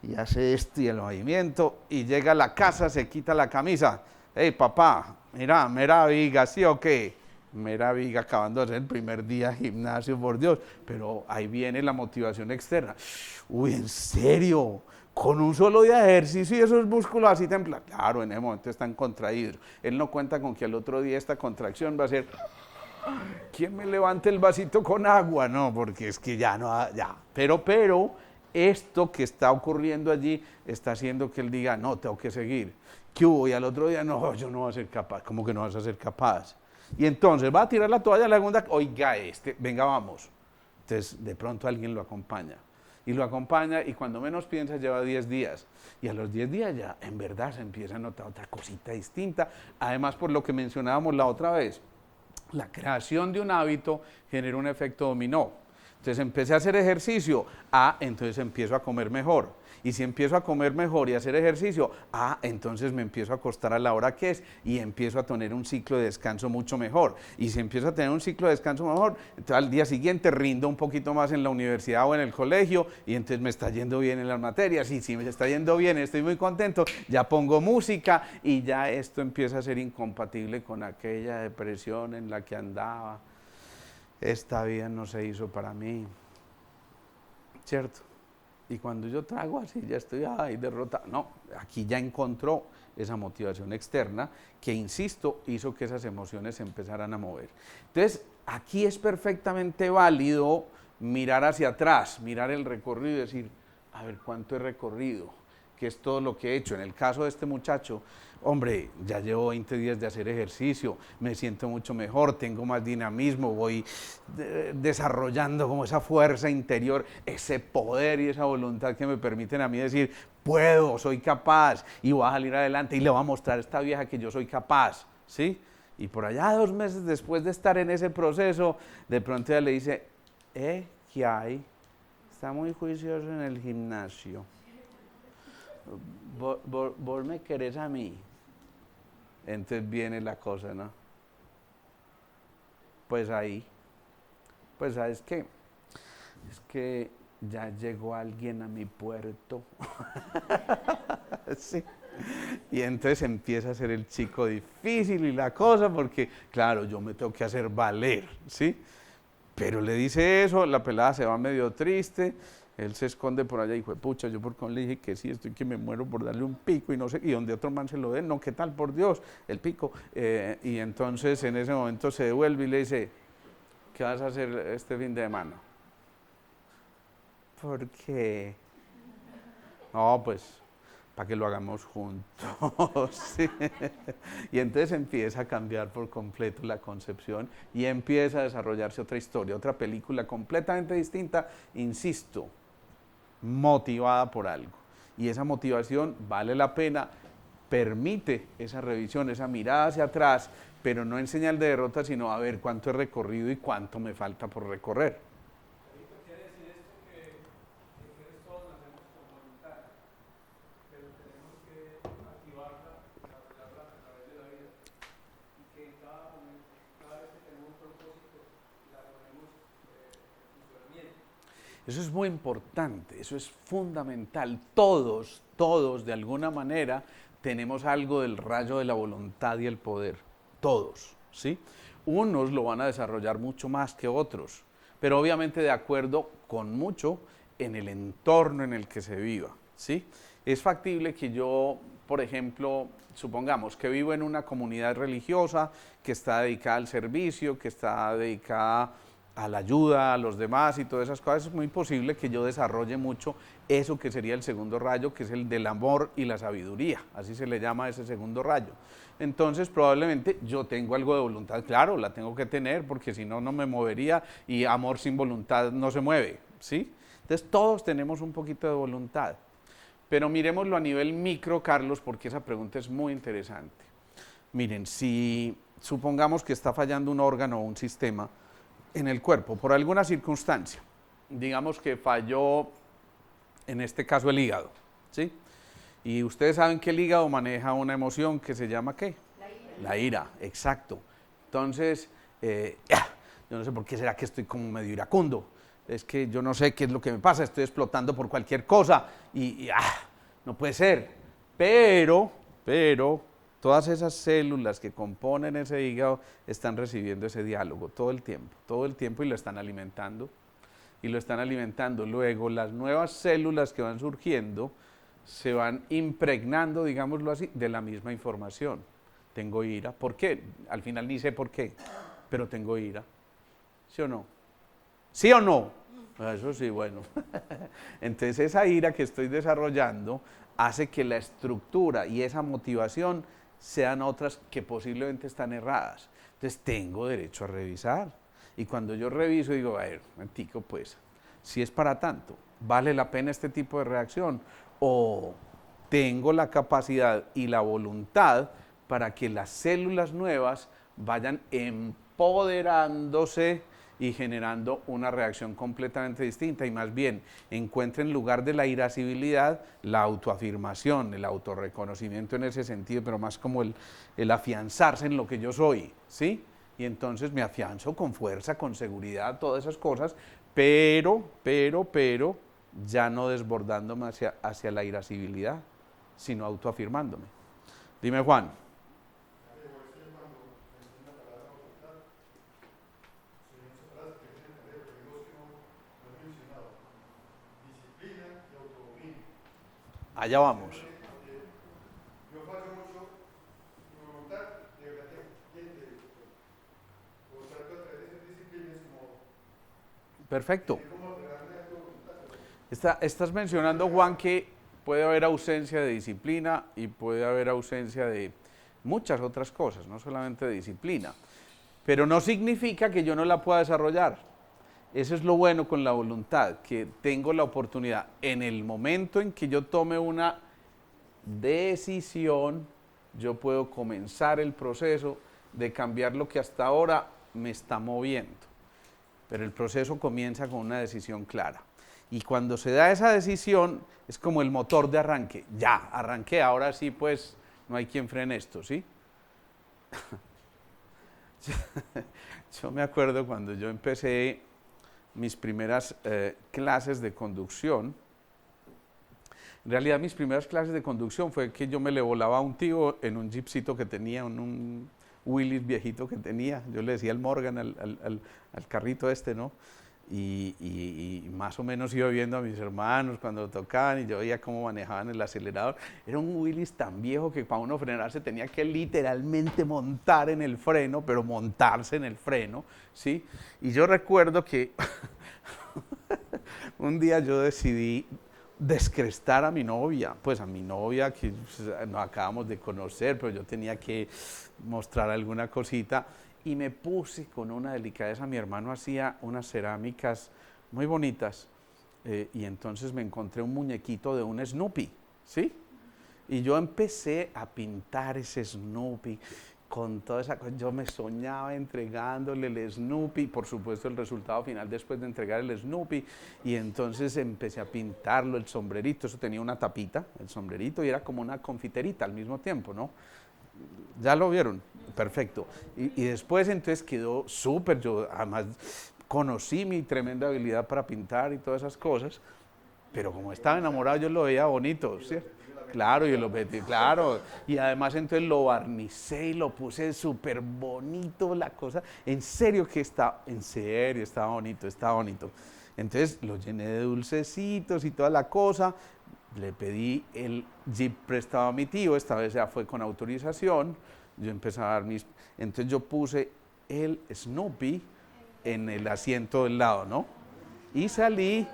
y hace esto y el movimiento, y llega a la casa, se quita la camisa. Hey, papá, mira viga, ¿sí o qué? Mera viga, acabando de hacer el primer día de gimnasio, por Dios. Pero ahí viene la motivación externa. Uy, ¿en serio? Con un solo día de ejercicio y esos músculos así templan. Claro, en ese momento están contraídos. Él no cuenta con que al otro día esta contracción va a ser, ¿quién me levante el vasito con agua? No, porque es que ya no, ya. Pero esto que está ocurriendo allí está haciendo que él diga, no, tengo que seguir. ¿Qué hubo? Y al otro día, no, yo no voy a ser capaz. ¿Cómo que no vas a ser capaz? Y entonces va a tirar la toalla a la segunda, oiga, venga, vamos. Entonces de pronto alguien lo acompaña. Y lo acompaña, y cuando menos piensa lleva 10 días. Y a los 10 días ya en verdad se empieza a notar otra cosita distinta. Además, por lo que mencionábamos la otra vez, la creación de un hábito genera un efecto dominó. Entonces empecé a hacer ejercicio, entonces empiezo a comer mejor. Y si empiezo a comer mejor y a hacer ejercicio, entonces me empiezo a acostar a la hora que es y empiezo a tener un ciclo de descanso mucho mejor. Y si empiezo a tener un ciclo de descanso mejor, entonces al día siguiente rindo un poquito más en la universidad o en el colegio, y entonces me está yendo bien en las materias. Y si me está yendo bien, estoy muy contento, ya pongo música y ya esto empieza a ser incompatible con aquella depresión en la que andaba. Esta vida no se hizo para mí, ¿cierto? Y cuando yo trago así, ya estoy derrotado. No, aquí ya encontró esa motivación externa que, insisto, hizo que esas emociones se empezaran a mover. Entonces, aquí es perfectamente válido mirar hacia atrás, mirar el recorrido y decir, a ver, ¿cuánto he recorrido? ¿Qué es todo lo que he hecho? En el caso de este muchacho, hombre, ya llevo 20 días de hacer ejercicio, me siento mucho mejor, tengo más dinamismo, voy desarrollando como esa fuerza interior, ese poder y esa voluntad que me permiten a mí decir, puedo, soy capaz y voy a salir adelante y le voy a mostrar a esta vieja que yo soy capaz, ¿sí? Y por allá 2 meses después de estar en ese proceso, de pronto ella le dice, ¿qué hay? Está muy juicioso en el gimnasio. Vos me querés a mí. Entonces viene la cosa, ¿no? Pues ahí, pues sabes qué, es que ya llegó alguien a mi puerto. Sí. Y entonces empieza a ser el chico difícil y la cosa, porque claro, yo me tengo que hacer valer, ¿sí? Pero le dice eso, la pelada se va medio triste, él se esconde por allá y dijo, pucha, yo por qué le dije que sí, estoy que me muero por darle un pico y no sé, y donde otro man se lo dé, no, ¿qué tal, por Dios, el pico? Y entonces en ese momento se devuelve y le dice, ¿qué vas a hacer este fin de semana? ¿Por qué? No, pues, para que lo hagamos juntos. Sí. Y entonces empieza a cambiar por completo la concepción y empieza a desarrollarse otra historia, otra película completamente distinta, insisto, motivada por algo. Y esa motivación vale la pena, permite esa revisión, esa mirada hacia atrás, pero no en señal de derrota, sino a ver cuánto he recorrido y cuánto me falta por recorrer. ¿Quiere decir esto que todos nacemos con voluntad, pero tenemos que activarla, desarrollarla a través de la vida? Y que en cada momento, cada vez que tenemos un propósito, la ponemos en funcionamiento. Eso es muy importante, eso es fundamental. Todos de alguna manera tenemos algo del rayo de la voluntad y el poder. Todos, ¿sí? Unos lo van a desarrollar mucho más que otros, pero obviamente de acuerdo con mucho en el entorno en el que se viva, ¿sí? Es factible que yo, por ejemplo, supongamos que vivo en una comunidad religiosa que está dedicada al servicio, que está dedicada a la ayuda a los demás y todas esas cosas, es muy posible que yo desarrolle mucho eso que sería el segundo rayo, que es el del amor y la sabiduría, así se le llama a ese segundo rayo. Entonces probablemente yo tengo algo de voluntad, claro, la tengo que tener, porque si no, no me movería, y amor sin voluntad no se mueve, ¿sí? Entonces todos tenemos un poquito de voluntad, pero miremoslo a nivel micro, Carlos, porque esa pregunta es muy interesante. Miren, si supongamos que está fallando un órgano o un sistema en el cuerpo, por alguna circunstancia, digamos que falló, en este caso el hígado, ¿sí? Y ustedes saben que el hígado maneja una emoción que se llama ¿qué? La ira, exacto. Entonces, yo no sé por qué será que estoy como medio iracundo, es que yo no sé qué es lo que me pasa, estoy explotando por cualquier cosa y no puede ser, pero, todas esas células que componen ese hígado están recibiendo ese diálogo todo el tiempo y lo están alimentando. Luego las nuevas células que van surgiendo se van impregnando, digámoslo así, de la misma información. Tengo ira. ¿Por qué? Al final ni sé por qué, pero tengo ira. ¿Sí o no? ¿Sí o no? Eso sí, bueno. Entonces esa ira que estoy desarrollando hace que la estructura y esa motivación sean otras que posiblemente están erradas. Entonces tengo derecho a revisar. Y cuando yo reviso digo, a ver, momentico, pues, si es para tanto, ¿vale la pena este tipo de reacción? O tengo la capacidad y la voluntad para que las células nuevas vayan empoderándose y generando una reacción completamente distinta, y más bien encuentre en lugar de la irascibilidad la autoafirmación, el autorreconocimiento en ese sentido, pero más como el afianzarse en lo que yo soy, ¿sí? Y entonces me afianzo con fuerza, con seguridad, todas esas cosas, pero ya no desbordándome hacia la irascibilidad, sino autoafirmándome. Dime, Juan. Allá vamos. Yo fallo mucho mi voluntad, de verdad que trato a través de esas disciplinas como Perfecto. Estás mencionando, Juan, que puede haber ausencia de disciplina y puede haber ausencia de muchas otras cosas, no solamente de disciplina. Pero no significa que yo no la pueda desarrollar. Eso es lo bueno con la voluntad, que tengo la oportunidad en el momento en que yo tome una decisión, yo puedo comenzar el proceso de cambiar lo que hasta ahora me está moviendo. Pero el proceso comienza con una decisión clara. Y cuando se da esa decisión, es como el motor de arranque. Ya, arranqué, ahora sí, pues, no hay quien frene esto, ¿sí? Yo me acuerdo cuando yo empecé mis primeras clases de conducción. En realidad mis primeras clases de conducción fue que yo me le volaba a un tío en un jeepcito que tenía, un Willys viejito que tenía. Yo le decía el Morgan al carrito este, ¿no? Y más o menos iba viendo a mis hermanos cuando tocaban y yo veía cómo manejaban el acelerador. Era un Willys tan viejo que para uno frenarse tenía que literalmente montar en el freno, pero montarse en el freno, ¿sí? Y yo recuerdo que un día yo decidí descrestar a mi novia, pues a mi novia que nos acabamos de conocer, pero yo tenía que mostrar alguna cosita y me puse con una delicadeza. Mi hermano hacía unas cerámicas muy bonitas y entonces me encontré un muñequito de un Snoopy, ¿sí? Y yo empecé a pintar ese Snoopy con toda esa cosa. Yo me soñaba entregándole el Snoopy, por supuesto el resultado final después de entregar el Snoopy, y entonces empecé a pintarlo, el sombrerito, eso tenía una tapita, el sombrerito, y era como una confiterita al mismo tiempo, ¿no? ¿Ya lo vieron? Perfecto. Y después entonces quedó súper, yo además conocí mi tremenda habilidad para pintar y todas esas cosas, pero como estaba enamorado yo lo veía bonito, ¿sí? Claro, y lo metí, claro, y además entonces lo barnicé y lo puse súper bonito la cosa, en serio que está, en serio, estaba bonito, estaba bonito. Entonces lo llené de dulcecitos y toda la cosa, le pedí el Jeep prestado a mi tío, esta vez ya fue con autorización, yo empecé a dar mis, entonces yo puse el Snoopy en el asiento del lado, ¿no? Y salí.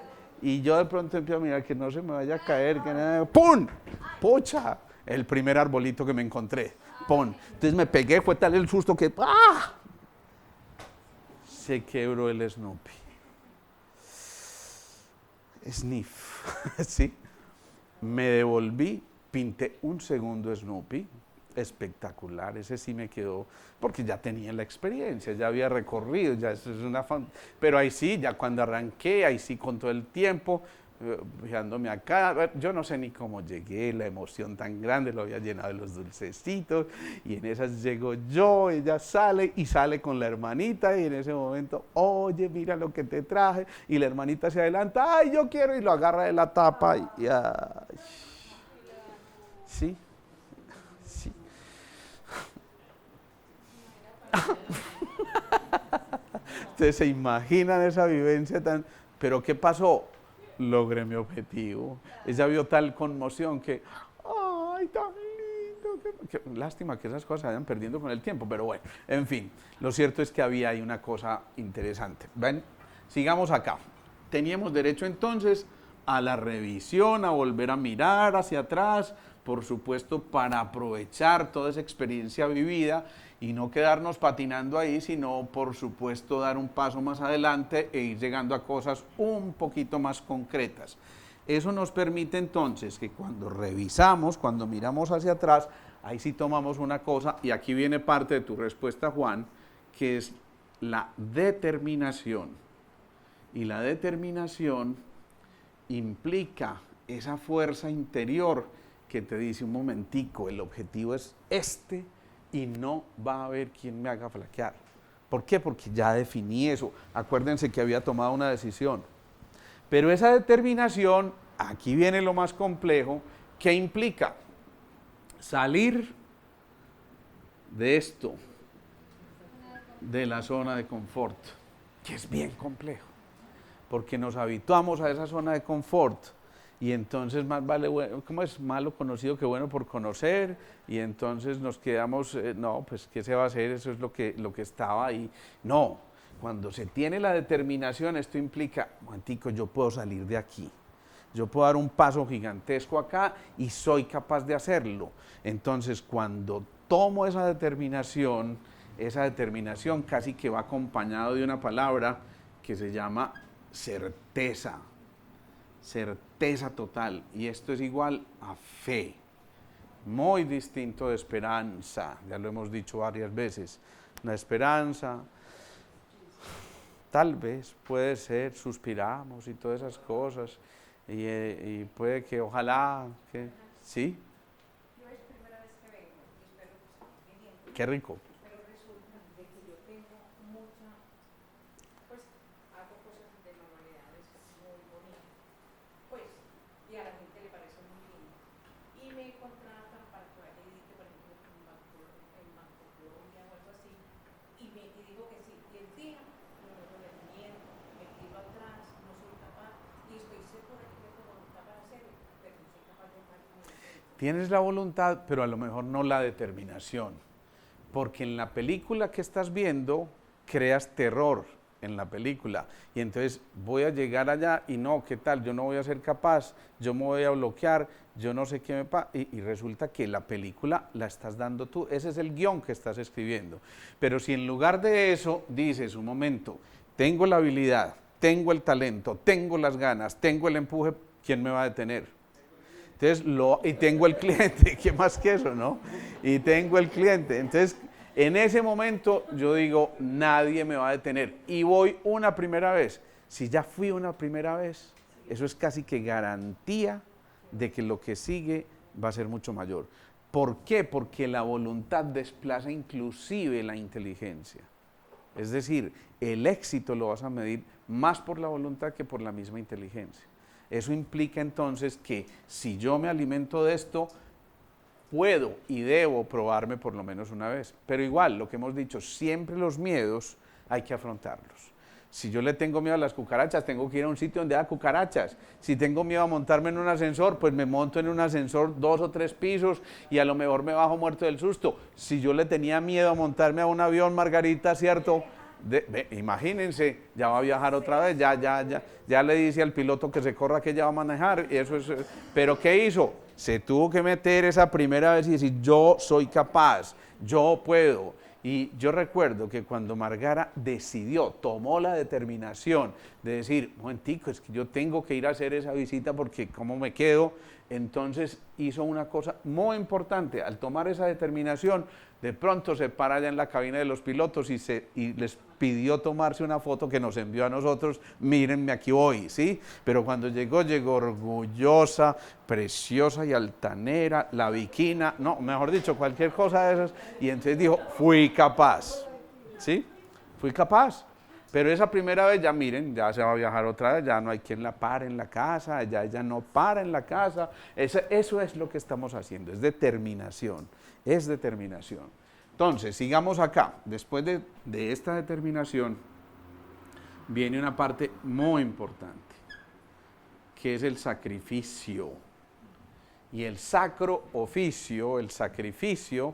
Y yo de pronto empiezo a mirar que no se me vaya a caer, que nada, ¡pum! ¡Pucha! El primer arbolito que me encontré, ¡pum! Entonces me pegué, fue tal el susto que ¡ah! Se quebró el Snoopy. Sniff, ¿sí? Me devolví, pinté un segundo Snoopy, espectacular, ese sí me quedó, porque ya tenía la experiencia, ya había recorrido, ya eso es una pero ahí sí, ya cuando arranqué, ahí sí con todo el tiempo, fijándome acá, yo no sé ni cómo llegué, la emoción tan grande, lo había llenado de los dulcecitos, y en esas llego yo, ella sale, y sale con la hermanita, y en ese momento, oye, mira lo que te traje, y la hermanita se adelanta, ay, yo quiero, y lo agarra de la tapa, y ay, sí. Sí. Ustedes se imaginan esa vivencia tan... Pero ¿qué pasó? Logré mi objetivo. Ella vio tal conmoción que... ¡Ay, tan lindo! Lástima que esas cosas se vayan perdiendo con el tiempo, pero bueno, en fin. Lo cierto es que había ahí una cosa interesante. ¿Ven? Sigamos acá. Teníamos derecho entonces a la revisión, a volver a mirar hacia atrás, por supuesto, para aprovechar toda esa experiencia vivida y no quedarnos patinando ahí, sino, por supuesto, dar un paso más adelante e ir llegando a cosas un poquito más concretas. Eso nos permite entonces que cuando revisamos, cuando miramos hacia atrás, ahí sí tomamos una cosa, y aquí viene parte de tu respuesta, Juan, que es la determinación. Y la determinación implica esa fuerza interior que te dice un momentico, el objetivo es este y no va a haber quien me haga flaquear. ¿Por qué? Porque ya definí eso. Acuérdense que había tomado una decisión. Pero esa determinación, aquí viene lo más complejo, ¿qué implica? Salir de esto, de la zona de confort, que es bien complejo, porque nos habituamos a esa zona de confort. Y entonces más vale, ¿cómo es? Malo conocido que bueno por conocer, y entonces nos quedamos, no, pues ¿qué se va a hacer? Eso es lo que estaba ahí. No, cuando se tiene la determinación, esto implica, Juantico, yo puedo salir de aquí, yo puedo dar un paso gigantesco acá y soy capaz de hacerlo. Entonces cuando tomo esa determinación casi que va acompañado de una palabra que se llama certeza. Certeza total, y esto es igual a fe, muy distinto de esperanza, ya lo hemos dicho varias veces. La esperanza, tal vez, puede ser, suspiramos y todas esas cosas, y puede que, ojalá, que, ¿sí? Yo es primera vez que vengo y espero que siga viniendo. Qué rico. Pero resulta de que yo tengo mucha, pues hago cosas de Tienes la voluntad, pero a lo mejor no la determinación. Porque en la película que estás viendo, creas terror en la película. Y entonces voy a llegar allá y no, ¿qué tal? Yo no voy a ser capaz, yo me voy a bloquear, yo no sé qué me pasa. Y resulta que la película la estás dando tú. Ese es el guión que estás escribiendo. Pero si en lugar de eso dices, un momento, tengo la habilidad, tengo el talento, tengo las ganas, tengo el empuje, ¿quién me va a detener? Entonces, y tengo el cliente, ¿qué más que eso, no? Y tengo el cliente. Entonces, en ese momento yo digo, nadie me va a detener. Y voy una primera vez. Si ya fui una primera vez, eso es casi que garantía de que lo que sigue va a ser mucho mayor. ¿Por qué? Porque la voluntad desplaza inclusive la inteligencia. Es decir, el éxito lo vas a medir más por la voluntad que por la misma inteligencia. Eso implica entonces que si yo me alimento de esto, puedo y debo probarme por lo menos una vez. Pero igual, lo que hemos dicho, siempre los miedos hay que afrontarlos. Si yo le tengo miedo a las cucarachas, tengo que ir a un sitio donde haya cucarachas. Si tengo miedo a montarme en un ascensor, pues me monto en un ascensor 2 o 3 pisos y a lo mejor me bajo muerto del susto. Si yo le tenía miedo a montarme a un avión, Margarita, ¿cierto? Imagínense, ya va a viajar otra vez, ya le dice al piloto que se corra, que ya va a manejar, y eso es, pero ¿qué hizo? Se tuvo que meter esa primera vez y decir, yo soy capaz, yo puedo. Y yo recuerdo que cuando Margara decidió, tomó la determinación de decir, momentico, es que yo tengo que ir a hacer esa visita porque ¿cómo me quedo? Entonces hizo una cosa muy importante, al tomar esa determinación, de pronto se para allá en la cabina de los pilotos y les pidió tomarse una foto que nos envió a nosotros, mírenme, aquí voy, ¿sí? Pero cuando llegó orgullosa, preciosa y altanera, la viquina, no, mejor dicho, cualquier cosa de esas, y entonces dijo, fui capaz, ¿sí? Fui capaz. Pero esa primera vez ya miren, ya se va a viajar otra vez, ya no hay quien la pare en la casa, ya ella no para en la casa. Eso es lo que estamos haciendo, es determinación, es determinación. Entonces, sigamos acá. Después de esta determinación, viene una parte muy importante, que es el sacrificio. Y el sacro oficio, el sacrificio,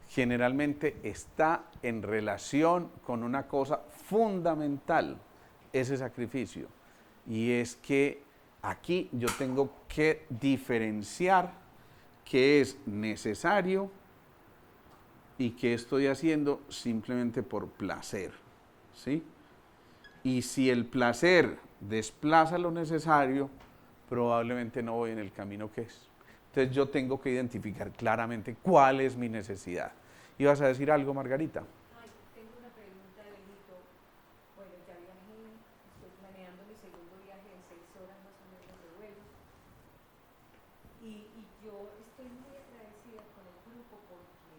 generalmente está en relación con una cosa fundamental, ese sacrificio. Y es que aquí yo tengo que diferenciar qué es necesario y qué estoy haciendo simplemente por placer, ¿sí? Y si el placer desplaza lo necesario, probablemente no voy en el camino que es. Entonces yo tengo que identificar claramente cuál es mi necesidad. ¿Ibas a decir algo, Margarita? Ay, tengo una pregunta, Benito. Bueno, ya viajé, estoy planeando mi segundo viaje en 6 horas más o menos de vuelo. Y yo estoy muy agradecida con el grupo porque,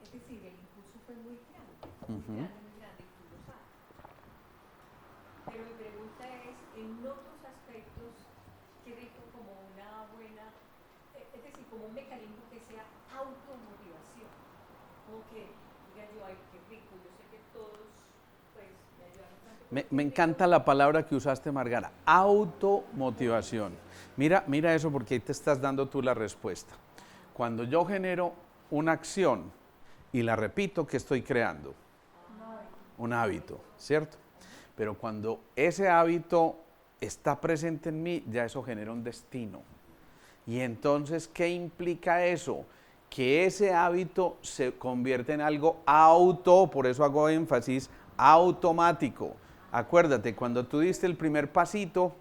es decir, el impulso fue muy grande, muy grande, y tú lo sabes. Pero mi pregunta es, en otros aspectos, ¿qué dejo como una buena, es decir, como un mecanismo que sea automotivación? Como que diga yo, ay, qué rico, yo sé que todos, pues, me ayudan bastante. Me encanta la palabra que usaste, Margara, automotivación. Mira eso porque ahí te estás dando tú la respuesta. Cuando yo genero una acción y la repito, ¿qué estoy creando? Un hábito, ¿cierto? Pero cuando ese hábito está presente en mí, ya eso genera un destino. Y entonces, ¿qué implica eso? Que ese hábito se convierte en algo por eso hago énfasis, automático. Acuérdate, cuando tú diste el primer pasito,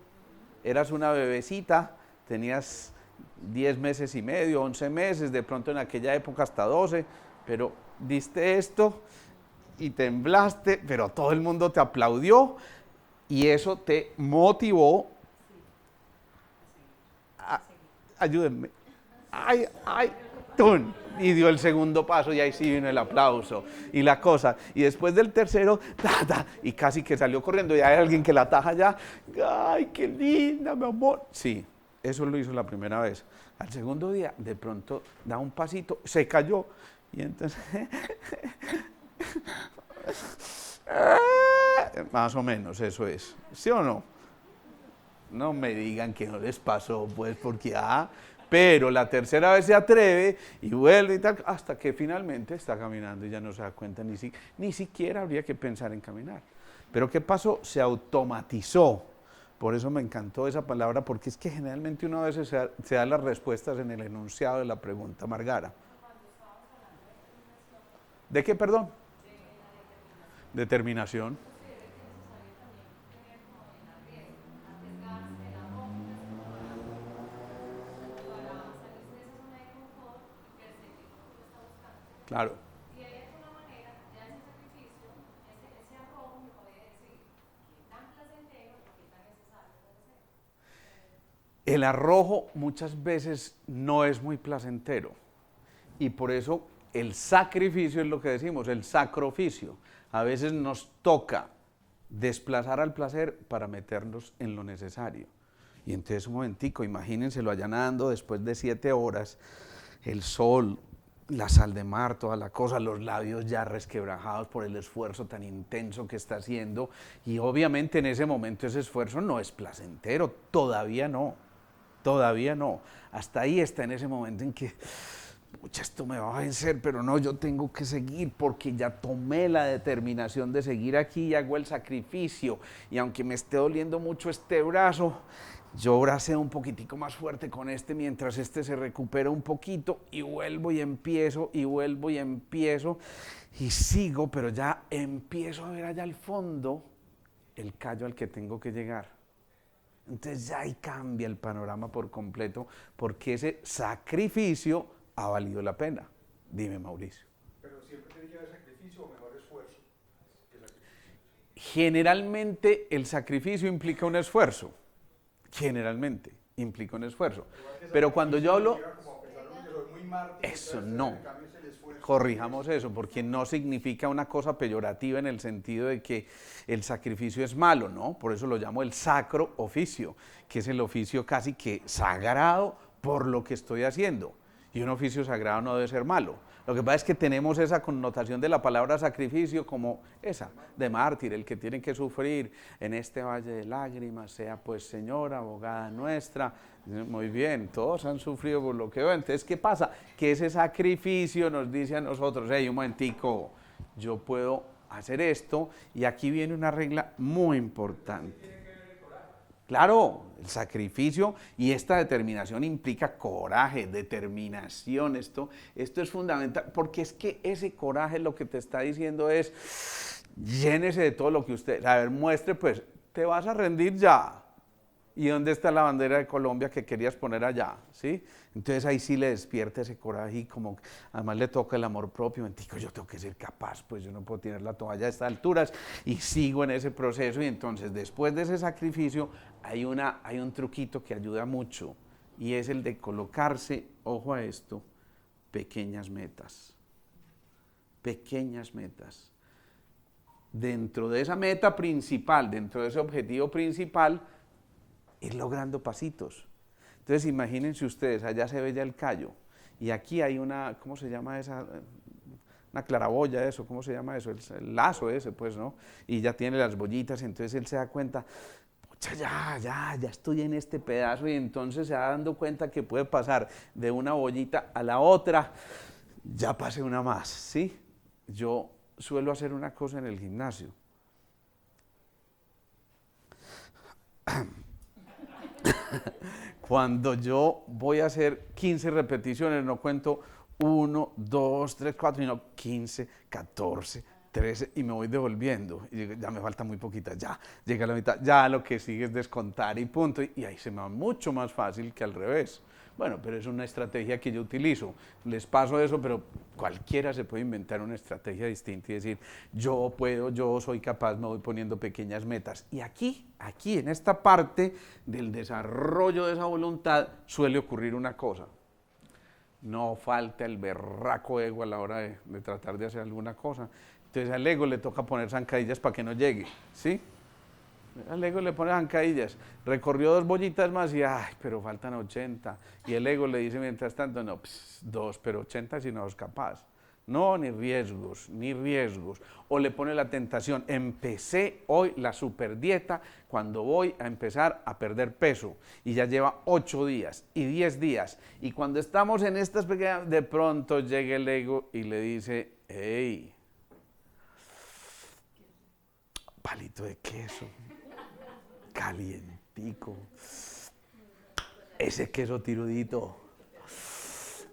eras una bebecita, tenías 10 meses y medio, 11 meses, de pronto en aquella época hasta 12, pero diste esto y temblaste, pero todo el mundo te aplaudió y eso te motivó. Ayúdenme. Ay, ¡tun! Y dio el segundo paso y ahí sí vino el aplauso y la cosa. Y después del tercero, y casi que salió corriendo y hay alguien que la ataja ya. ¡Ay, qué linda, mi amor! Sí, eso lo hizo la primera vez. Al segundo día, de pronto, da un pasito, se cayó. Y entonces, más o menos eso es. ¿Sí o no? No me digan que no les pasó, pues, porque Pero la tercera vez se atreve y vuelve y tal, hasta que finalmente está caminando y ya no se da cuenta, ni siquiera habría que pensar en caminar. Pero ¿qué pasó? Se automatizó. Por eso me encantó esa palabra, porque es que generalmente uno a veces se da las respuestas en el enunciado de la pregunta. Margara. ¿De qué, perdón? Determinación. Claro. Y de alguna manera, ya ese sacrificio, ese arrojo me puede decir qué tan placentero o qué tan necesario puede ser. El arrojo muchas veces no es muy placentero y por eso el sacrificio es lo que decimos, el sacrificio. A veces nos toca desplazar al placer para meternos en lo necesario. Y entonces un momentico, imagínenselo allá nadando después de 7 horas, el sol, la sal de mar, toda la cosa, los labios ya resquebrajados por el esfuerzo tan intenso que está haciendo. Y obviamente en ese momento ese esfuerzo no es placentero, todavía no. Todavía no. Hasta ahí está en ese momento en que, pucha, esto me va a vencer, pero no, yo tengo que seguir porque ya tomé la determinación de seguir aquí y hago el sacrificio. Y aunque me esté doliendo mucho este brazo, yo braceo un poquitico más fuerte con este mientras este se recupera un poquito y vuelvo y empiezo y vuelvo y empiezo y sigo, pero ya empiezo a ver allá al fondo el callo al que tengo que llegar. Entonces ya ahí cambia el panorama por completo porque ese sacrificio ha valido la pena. Dime, Mauricio. Pero siempre tiene que haber sacrificio o mejor esfuerzo. Generalmente el sacrificio implica un esfuerzo. Generalmente implica un esfuerzo. Pero cuando yo hablo... Eso no. Corrijamos eso, porque no significa una cosa peyorativa en el sentido de que el sacrificio es malo, ¿no? Por eso lo llamo el sacro oficio, que es el oficio casi que sagrado por lo que estoy haciendo. Y un oficio sagrado no debe ser malo. Lo que pasa es que tenemos esa connotación de la palabra sacrificio como esa, de mártir, el que tiene que sufrir en este valle de lágrimas, sea pues Señora, abogada nuestra. Muy bien, todos han sufrido por lo que veo. Entonces, ¿qué pasa? Que ese sacrificio nos dice a nosotros, hey, un momentico, yo puedo hacer esto, y aquí viene una regla muy importante. Claro, el sacrificio y esta determinación implica coraje, determinación, esto es fundamental, porque es que ese coraje lo que te está diciendo es, llénese de todo lo que usted, a ver, muestre, pues, te vas a rendir ya. ¿Y dónde está la bandera de Colombia que querías poner allá? ¿Sí? Entonces ahí sí le despierta ese coraje y como además le toca el amor propio. Digo, yo tengo que ser capaz, pues yo no puedo tirar la toalla a estas alturas y sigo en ese proceso. Y entonces después de ese sacrificio hay un truquito que ayuda mucho y es el de colocarse, ojo a esto, pequeñas metas. Pequeñas metas. Dentro de esa meta principal, dentro de ese objetivo principal, ir logrando pasitos. Entonces imagínense ustedes, allá se ve ya el callo y aquí hay una, ¿cómo se llama esa? Una claraboya, eso, ¿cómo se llama eso? El lazo ese, pues, ¿no? Y ya tiene las bollitas, entonces él se da cuenta, pucha, ya estoy en este pedazo, y entonces se va dando cuenta que puede pasar de una bollita a la otra, ya pasé una más, ¿sí? Yo suelo hacer una cosa en el gimnasio. Cuando yo voy a hacer 15 repeticiones, no cuento 1, 2, 3, 4, sino 15, 14, 13 y me voy devolviendo. Y digo, ya me falta muy poquita, ya llega a la mitad, ya lo que sigue es descontar y punto. Y ahí se me va mucho más fácil que al revés. Bueno, pero es una estrategia que yo utilizo. Les paso eso, pero cualquiera se puede inventar una estrategia distinta y decir, yo puedo, yo soy capaz, me voy poniendo pequeñas metas. Y aquí, en esta parte del desarrollo de esa voluntad, suele ocurrir una cosa. No falta el berraco ego a la hora de tratar de hacer alguna cosa. Entonces al ego le toca poner zancadillas para que no llegue, ¿sí? Al ego le pone zancadillas, recorrió 2 bollitas más y ay, pero faltan 80. Y el ego le dice mientras tanto, no, 2, pero 80 si no es capaz. No, ni riesgos, ni riesgos. O le pone la tentación, empecé hoy la superdieta cuando voy a empezar a perder peso. Y ya lleva 8 días y 10 días. Y cuando estamos en estas pequeñas, de pronto llega el ego y le dice, hey, palito de queso, calientico, ese queso tirudito,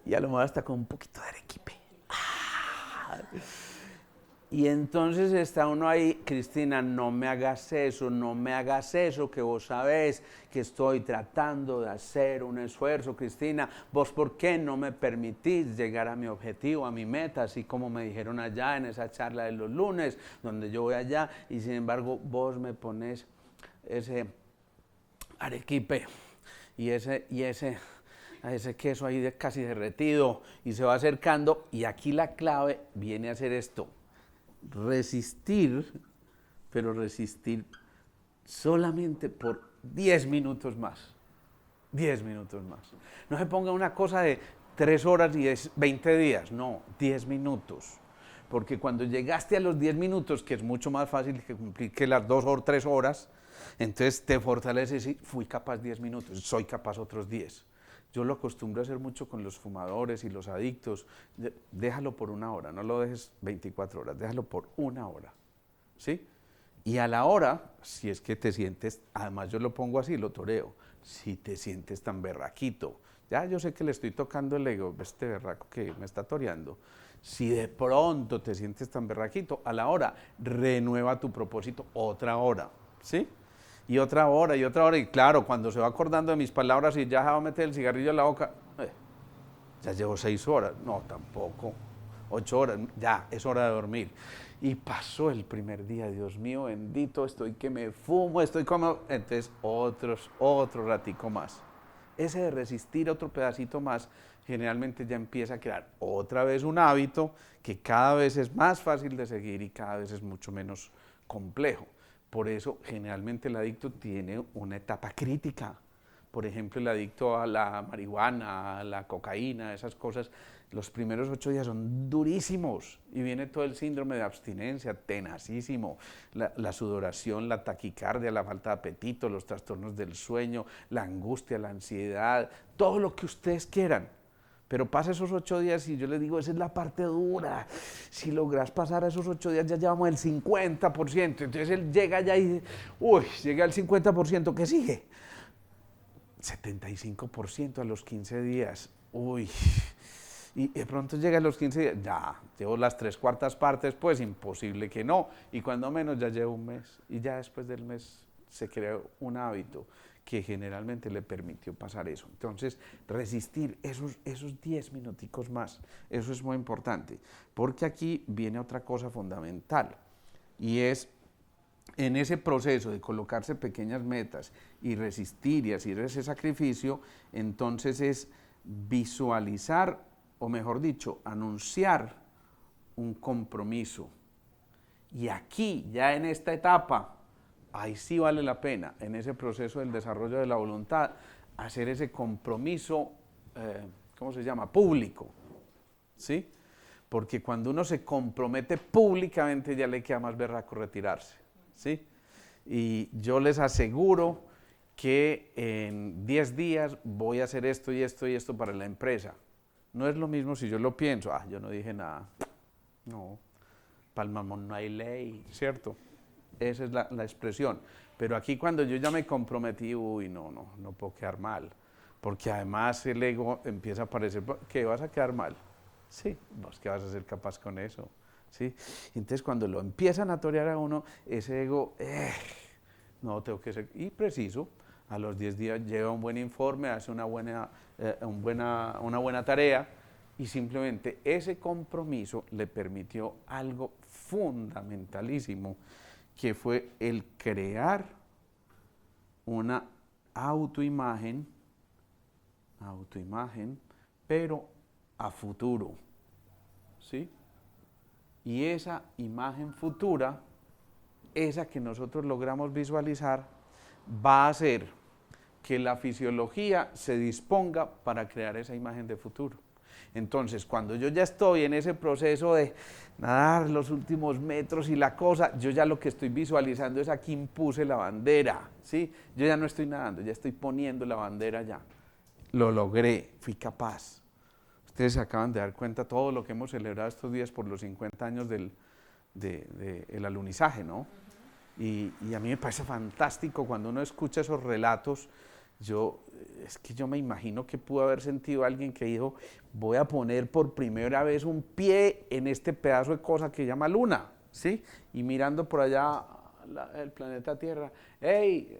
y a lo mejor hasta con un poquito de arequipe. Y entonces está uno ahí, Cristina, no me hagas eso, que vos sabés que estoy tratando de hacer un esfuerzo, Cristina, vos por qué no me permitís llegar a mi objetivo, a mi meta, así como me dijeron allá en esa charla de los lunes, donde yo voy allá, y sin embargo vos me pones ese arequipe y ese queso ahí casi derretido y se va acercando, y aquí la clave viene a ser esto. Resistir, pero resistir solamente por 10 minutos más. 10 minutos más. No se ponga una cosa de 3 horas y 20 días, no, 10 minutos. Porque cuando llegaste a los 10 minutos, que es mucho más fácil que cumplir que las 2 o 3 horas, entonces te fortaleces y fui capaz 10 minutos, soy capaz otros 10. Yo lo acostumbro a hacer mucho con los fumadores y los adictos. Déjalo por 1 hora, no lo dejes 24 horas, déjalo por 1 hora, ¿sí? Y a la hora, si es que te sientes, además yo lo pongo así, lo toreo, si te sientes tan berraquito, ya yo sé que le estoy tocando el ego, este berraco que me está toreando, si de pronto te sientes tan berraquito, a la hora, renueva tu propósito otra hora, ¿sí? Y otra hora, y claro, cuando se va acordando de mis palabras y ya va a meter el cigarrillo en la boca, ya llevo 6 horas, no, tampoco, 8 horas, ya, es hora de dormir. Y pasó el primer día, Dios mío bendito, estoy que me fumo, estoy como, entonces otro ratico más. Ese de resistir otro pedacito más, generalmente ya empieza a crear otra vez un hábito que cada vez es más fácil de seguir y cada vez es mucho menos complejo. Por eso, generalmente el adicto tiene una etapa crítica. Por ejemplo, el adicto a la marihuana, a la cocaína, esas cosas, los primeros 8 días son durísimos y viene todo el síndrome de abstinencia, tenacísimo, la sudoración, la taquicardia, la falta de apetito, los trastornos del sueño, la angustia, la ansiedad, todo lo que ustedes quieran. Pero pasa esos 8 días y yo les digo, esa es la parte dura. Si logras pasar esos 8 días, ya llevamos el 50%. Entonces él llega ya y dice, uy, llega al 50%, ¿qué sigue? 75% a los 15 días. Uy, y de pronto llega a los 15 días, ya, llevo las 3/4 partes, pues imposible que no. Y cuando menos ya llevo un mes. Y ya después del mes se creó un hábito que generalmente le permitió pasar eso. Entonces, resistir esos 10 minuticos más, eso es muy importante, porque aquí viene otra cosa fundamental, y es en ese proceso de colocarse pequeñas metas y resistir y hacer ese sacrificio, entonces es visualizar, o mejor dicho, anunciar un compromiso. Y aquí, ya en esta etapa, ahí sí vale la pena, en ese proceso del desarrollo de la voluntad, hacer ese compromiso, ¿cómo se llama? Público, ¿sí? Porque cuando uno se compromete públicamente ya le queda más berraco retirarse, ¿sí? Y yo les aseguro que en 10 días voy a hacer esto y esto y esto para la empresa. No es lo mismo si yo lo pienso, yo no dije nada, no, para el mamón no hay ley, ¿cierto? Esa es la expresión. Pero aquí cuando yo ya me comprometí, uy, no puedo quedar mal. Porque además el ego empieza a parecer que vas a quedar mal. Sí, vos que vas a ser capaz con eso. ¿Sí? Entonces cuando lo empiezan a torear a uno, ese ego, no, tengo que ser, y preciso, a los 10 días lleva un buen informe, hace una buena tarea, y simplemente ese compromiso le permitió algo fundamentalísimo, que fue el crear una autoimagen, pero a futuro, ¿sí? Y esa imagen futura, esa que nosotros logramos visualizar, va a hacer que la fisiología se disponga para crear esa imagen de futuro. Entonces, cuando yo ya estoy en ese proceso de nadar los últimos metros y la cosa, yo ya lo que estoy visualizando es aquí impuse la bandera, ¿sí? Yo ya no estoy nadando, ya estoy poniendo la bandera ya. Lo logré, fui capaz. Ustedes se acaban de dar cuenta todo lo que hemos celebrado estos días por los 50 años del alunizaje, ¿no? Y a mí me parece fantástico cuando uno escucha esos relatos. Es que yo me imagino que pudo haber sentido alguien que dijo, voy a poner por primera vez un pie en este pedazo de cosa que llama luna, ¿sí? Y mirando por allá el planeta Tierra, hey,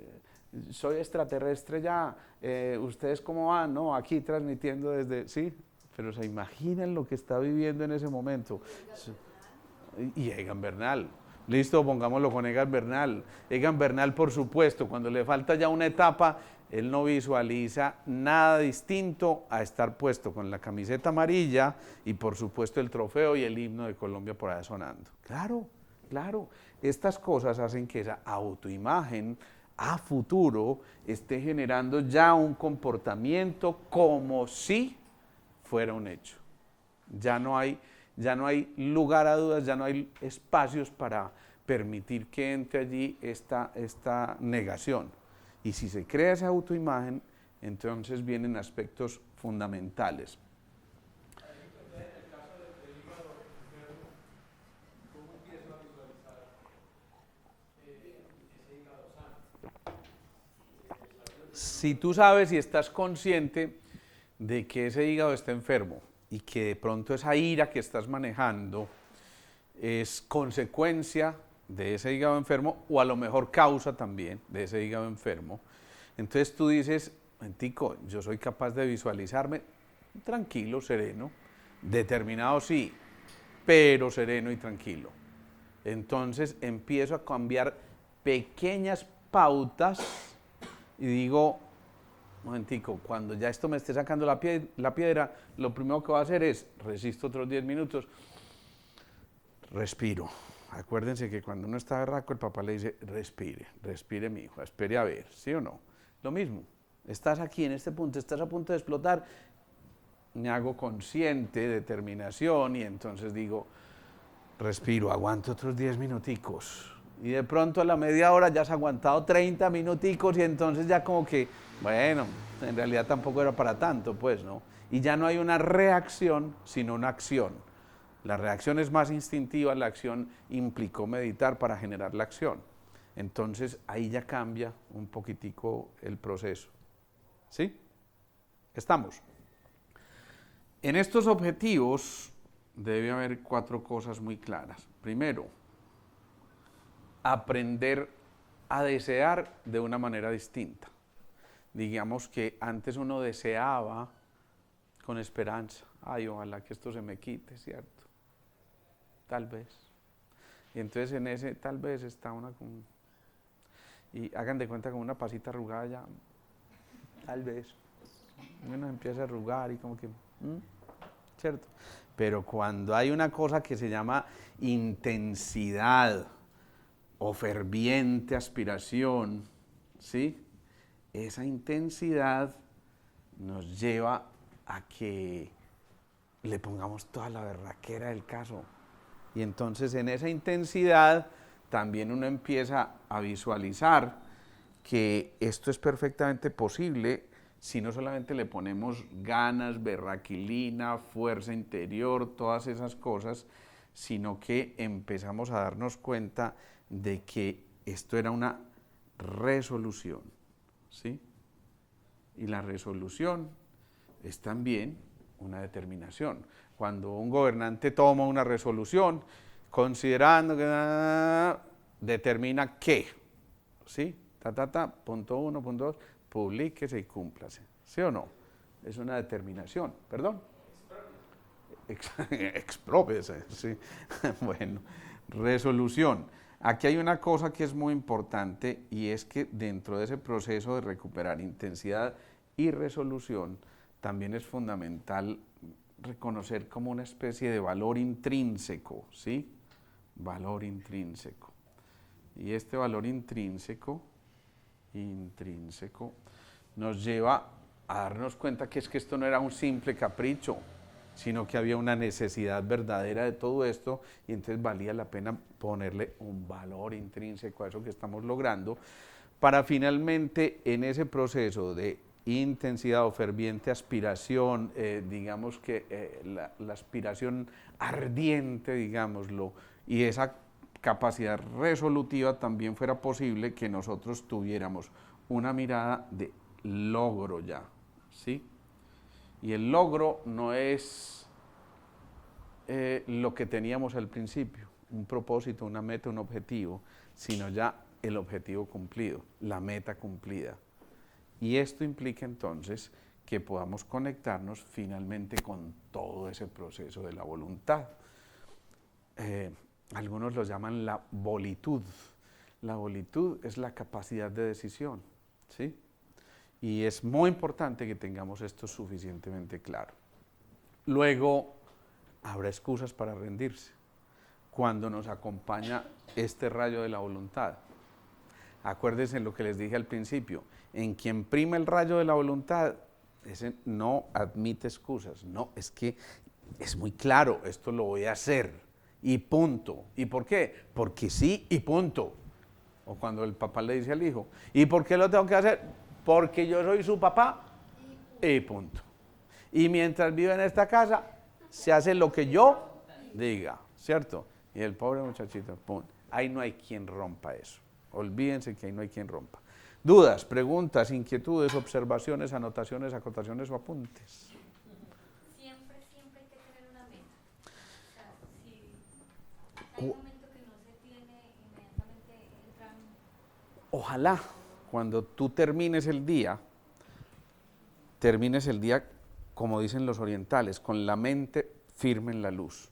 soy extraterrestre ya, ¿ustedes cómo van? No, aquí transmitiendo desde, ¿sí? Pero se imaginan lo que está viviendo en ese momento. Y Egan Bernal. Listo, pongámoslo con Egan Bernal. Egan Bernal, por supuesto, cuando le falta ya una etapa, él no visualiza nada distinto a estar puesto con la camiseta amarilla y por supuesto el trofeo y el himno de Colombia por ahí sonando. Claro, claro. Estas cosas hacen que esa autoimagen a futuro esté generando ya un comportamiento como si fuera un hecho. Ya no hay lugar a dudas, ya no hay espacios para permitir que entre allí esta negación. Y si se crea esa autoimagen, entonces vienen aspectos fundamentales. En el caso del hígado enfermo, ¿cómo empiezo a visualizar ese hígado sano? Si tú sabes y estás consciente de que ese hígado está enfermo y que de pronto esa ira que estás manejando es consecuencia de ese hígado enfermo o a lo mejor causa también de ese hígado enfermo, entonces tú dices, momentico, yo soy capaz de visualizarme tranquilo, sereno, determinado sí, pero sereno y tranquilo. Entonces empiezo a cambiar pequeñas pautas y digo, momentico, cuando ya esto me esté sacando la piedra, lo primero que voy a hacer es, resisto otros 10 minutos, respiro. Acuérdense que cuando uno está berraco, el papá le dice, respire mi hijo, espere a ver, ¿sí o no? Lo mismo, estás aquí en este punto, estás a punto de explotar, me hago consciente, determinación, y entonces digo, respiro, aguanto otros 10 minuticos. Y de pronto a la media hora ya has aguantado 30 minuticos y entonces ya como que, bueno, en realidad tampoco era para tanto, pues, ¿no? Y ya no hay una reacción, sino una acción. La reacción es más instintiva, la acción implicó meditar para generar la acción. Entonces ahí ya cambia un poquitico el proceso. ¿Sí? ¿Estamos? En estos objetivos debe haber 4 cosas muy claras. Primero, aprender a desear de una manera distinta. Digamos que antes uno deseaba con esperanza, ay, ojalá que esto se me quite, ¿cierto? Tal vez. Y entonces en ese tal vez está una como, y hagan de cuenta como una pasita arrugada ya, tal vez. Uno empieza a arrugar y como que, ¿cierto? Pero cuando hay una cosa que se llama intensidad o ferviente aspiración, ¿sí? Esa intensidad nos lleva a que le pongamos toda la berraquera del caso. Y entonces en esa intensidad también uno empieza a visualizar que esto es perfectamente posible si no solamente le ponemos ganas, berraquilina, fuerza interior, todas esas cosas, sino que empezamos a darnos cuenta de que esto era una resolución, ¿sí? Y la resolución es también una determinación. Cuando un gobernante toma una resolución, considerando que determina qué, ¿sí? Punto 1, punto 2, publíquese y cúmplase, ¿sí o no? Es una determinación, ¿perdón? Exprópiese, sí. Bueno, resolución. Aquí hay una cosa que es muy importante y es que dentro de ese proceso de recuperar intensidad y resolución también es fundamental reconocer como una especie de valor intrínseco, ¿sí? Valor intrínseco. Y este valor intrínseco nos lleva a darnos cuenta que es que esto no era un simple capricho, sino que había una necesidad verdadera de todo esto y entonces valía la pena ponerle un valor intrínseco a eso que estamos logrando para finalmente en ese proceso de intensidad o ferviente aspiración, digamos que la aspiración ardiente, digámoslo, y esa capacidad resolutiva también fuera posible que nosotros tuviéramos una mirada de logro ya, ¿sí? Y el logro no es lo que teníamos al principio, un propósito, una meta, un objetivo, sino ya el objetivo cumplido, la meta cumplida. Y esto implica entonces que podamos conectarnos finalmente con todo ese proceso de la voluntad. Algunos lo llaman la volitud. La volitud es la capacidad de decisión, ¿sí? Y es muy importante que tengamos esto suficientemente claro. Luego, habrá excusas para rendirse cuando nos acompaña este rayo de la voluntad. Acuérdense lo que les dije al principio, en quien prima el rayo de la voluntad, ese no admite excusas, no, es que es muy claro, esto lo voy a hacer y punto. ¿Y por qué? Porque sí y punto. O cuando el papá le dice al hijo, ¿y por qué lo tengo que hacer? Porque yo soy su papá y punto. Y mientras vive en esta casa, se hace lo que yo diga, ¿cierto? Y el pobre muchachito, punto. Ahí no hay quien rompa eso. Olvídense que ahí no hay quien rompa. Dudas, preguntas, inquietudes, observaciones, anotaciones, acotaciones o apuntes. Siempre hay que tener una meta. O sea, si hay un momento que no se tiene, inmediatamente entran. Ojalá cuando tú termines el día como dicen los orientales, con la mente firme en la luz.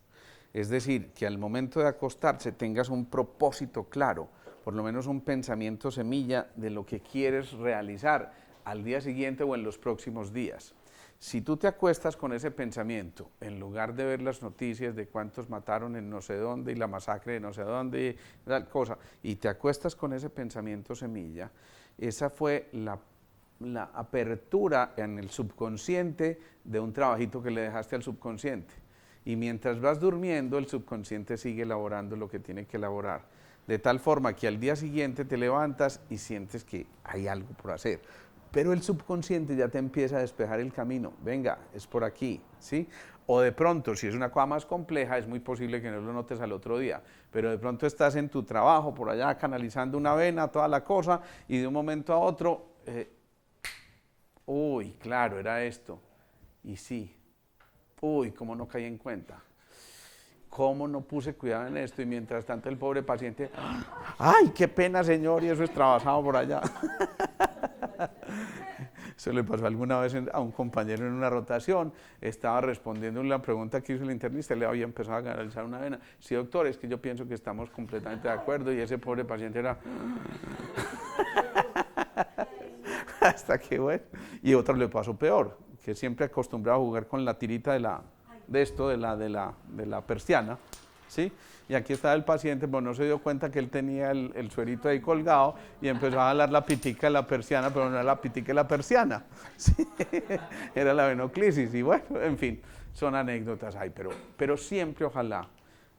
Es decir, que al momento de acostarse tengas un propósito claro, por lo menos un pensamiento semilla de lo que quieres realizar al día siguiente o en los próximos días. Si tú te acuestas con ese pensamiento, en lugar de ver las noticias de cuántos mataron en no sé dónde y la masacre de no sé dónde y tal cosa, y te acuestas con ese pensamiento semilla, esa fue la apertura en el subconsciente de un trabajito que le dejaste al subconsciente. Y mientras vas durmiendo, el subconsciente sigue elaborando lo que tiene que elaborar. De tal forma que al día siguiente te levantas y sientes que hay algo por hacer. Pero el subconsciente ya te empieza a despejar el camino. Venga, es por aquí, ¿sí? O de pronto, si es una cosa más compleja, es muy posible que no lo notes al otro día. Pero de pronto estás en tu trabajo, por allá canalizando una vena, toda la cosa, y de un momento a otro, uy, claro, era esto. Y sí, uy, cómo no caí en cuenta. ¿Cómo no puse cuidado en esto? Y mientras tanto el pobre paciente, ¡ay, qué pena, señor! Y eso es trabajado por allá. Se le pasó alguna vez a un compañero en una rotación, estaba respondiendo una pregunta que hizo el internista, le había empezado a canalizar una vena. Sí, doctor, es que yo pienso que estamos completamente de acuerdo, y ese pobre paciente era... Hasta que bueno, y otro le pasó peor, que siempre acostumbraba a jugar con la tirita de la persiana, ¿sí? Y aquí estaba el paciente, pero no se dio cuenta que él tenía el suerito ahí colgado y empezó a jalar la pitica de la persiana, pero no era la pitica de la persiana, ¿sí? Era la venoclisis. Y bueno, en fin, son anécdotas ahí, pero siempre ojalá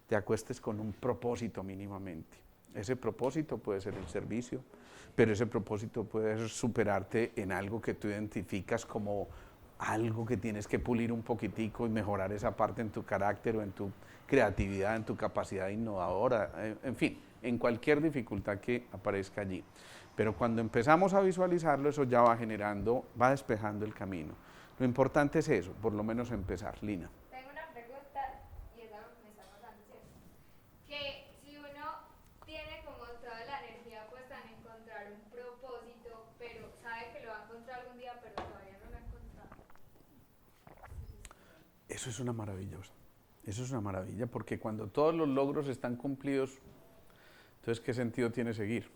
te acuestes con un propósito mínimamente. Ese propósito puede ser el servicio, pero ese propósito puede ser superarte en algo que tú identificas como algo que tienes que pulir un poquitico y mejorar esa parte en tu carácter o en tu creatividad, en tu capacidad innovadora, en fin, en cualquier dificultad que aparezca allí. Pero cuando empezamos a visualizarlo, eso ya va generando, va despejando el camino. Lo importante es eso, por lo menos empezar. Lina. Tengo una pregunta y es algo que me está pasando, ¿cierto? Que si uno tiene como toda la energía puesta en encontrar un propósito, pero sabe que lo va a encontrar algún día, pero todavía no lo ha encontrado. Eso es una maravilla. Eso es una maravilla, porque cuando todos los logros están cumplidos, entonces, ¿qué sentido tiene seguir?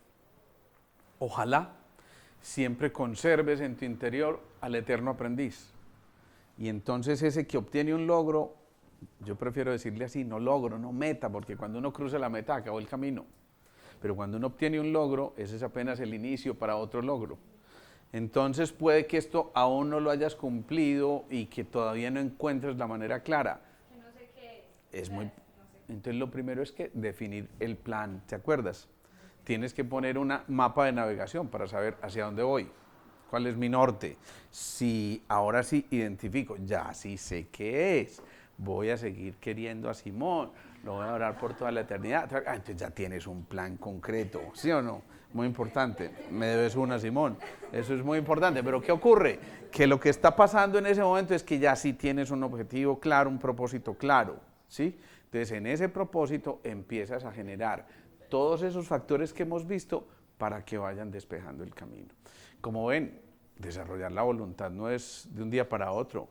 Ojalá siempre conserves en tu interior al eterno aprendiz. Y entonces ese que obtiene un logro, yo prefiero decirle así, no logro, no meta, porque cuando uno cruza la meta acabó el camino. Pero cuando uno obtiene un logro, ese es apenas el inicio para otro logro. Entonces puede que esto aún no lo hayas cumplido y que todavía no encuentres la manera clara. Que no sé qué es. Es muy... No sé. Entonces lo primero es que definir el plan, ¿te acuerdas? Tienes que poner un mapa de navegación para saber hacia dónde voy, cuál es mi norte. Si ahora sí identifico, ya sí sé qué es, voy a seguir queriendo a Simón, lo voy a orar por toda la eternidad. Entonces ya tienes un plan concreto, ¿sí o no? Muy importante, me debes una, Simón, eso es muy importante, pero ¿qué ocurre? Que lo que está pasando en ese momento es que ya sí tienes un objetivo claro, un propósito claro, ¿sí? Entonces en ese propósito empiezas a generar todos esos factores que hemos visto para que vayan despejando el camino. Como ven, desarrollar la voluntad no es de un día para otro.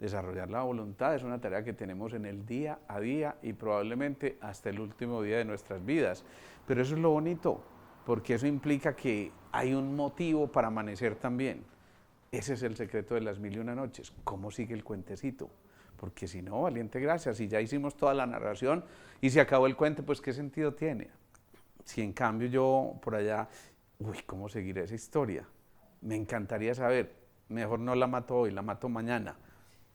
Desarrollar la voluntad es una tarea que tenemos en el día a día y probablemente hasta el último día de nuestras vidas. Pero eso es lo bonito, porque eso implica que hay un motivo para amanecer también. Ese es el secreto de las 1001 noches. ¿Cómo sigue el cuentecito? Porque si no, valiente gracias, si ya hicimos toda la narración y se acabó el cuento, pues ¿qué sentido tiene? Si en cambio yo por allá, ¿cómo seguiré esa historia? Me encantaría saber, mejor no la mato hoy, la mato mañana,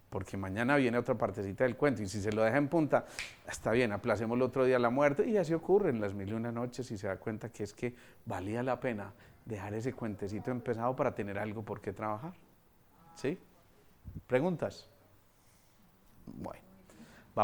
porque mañana viene otra partecita del cuento, y si se lo deja en punta, está bien, aplacemos el otro día la muerte, y así ocurre en las 1001 noches, y se da cuenta que es que valía la pena dejar ese cuentecito empezado para tener algo por qué trabajar. ¿Sí? ¿Preguntas? Bueno.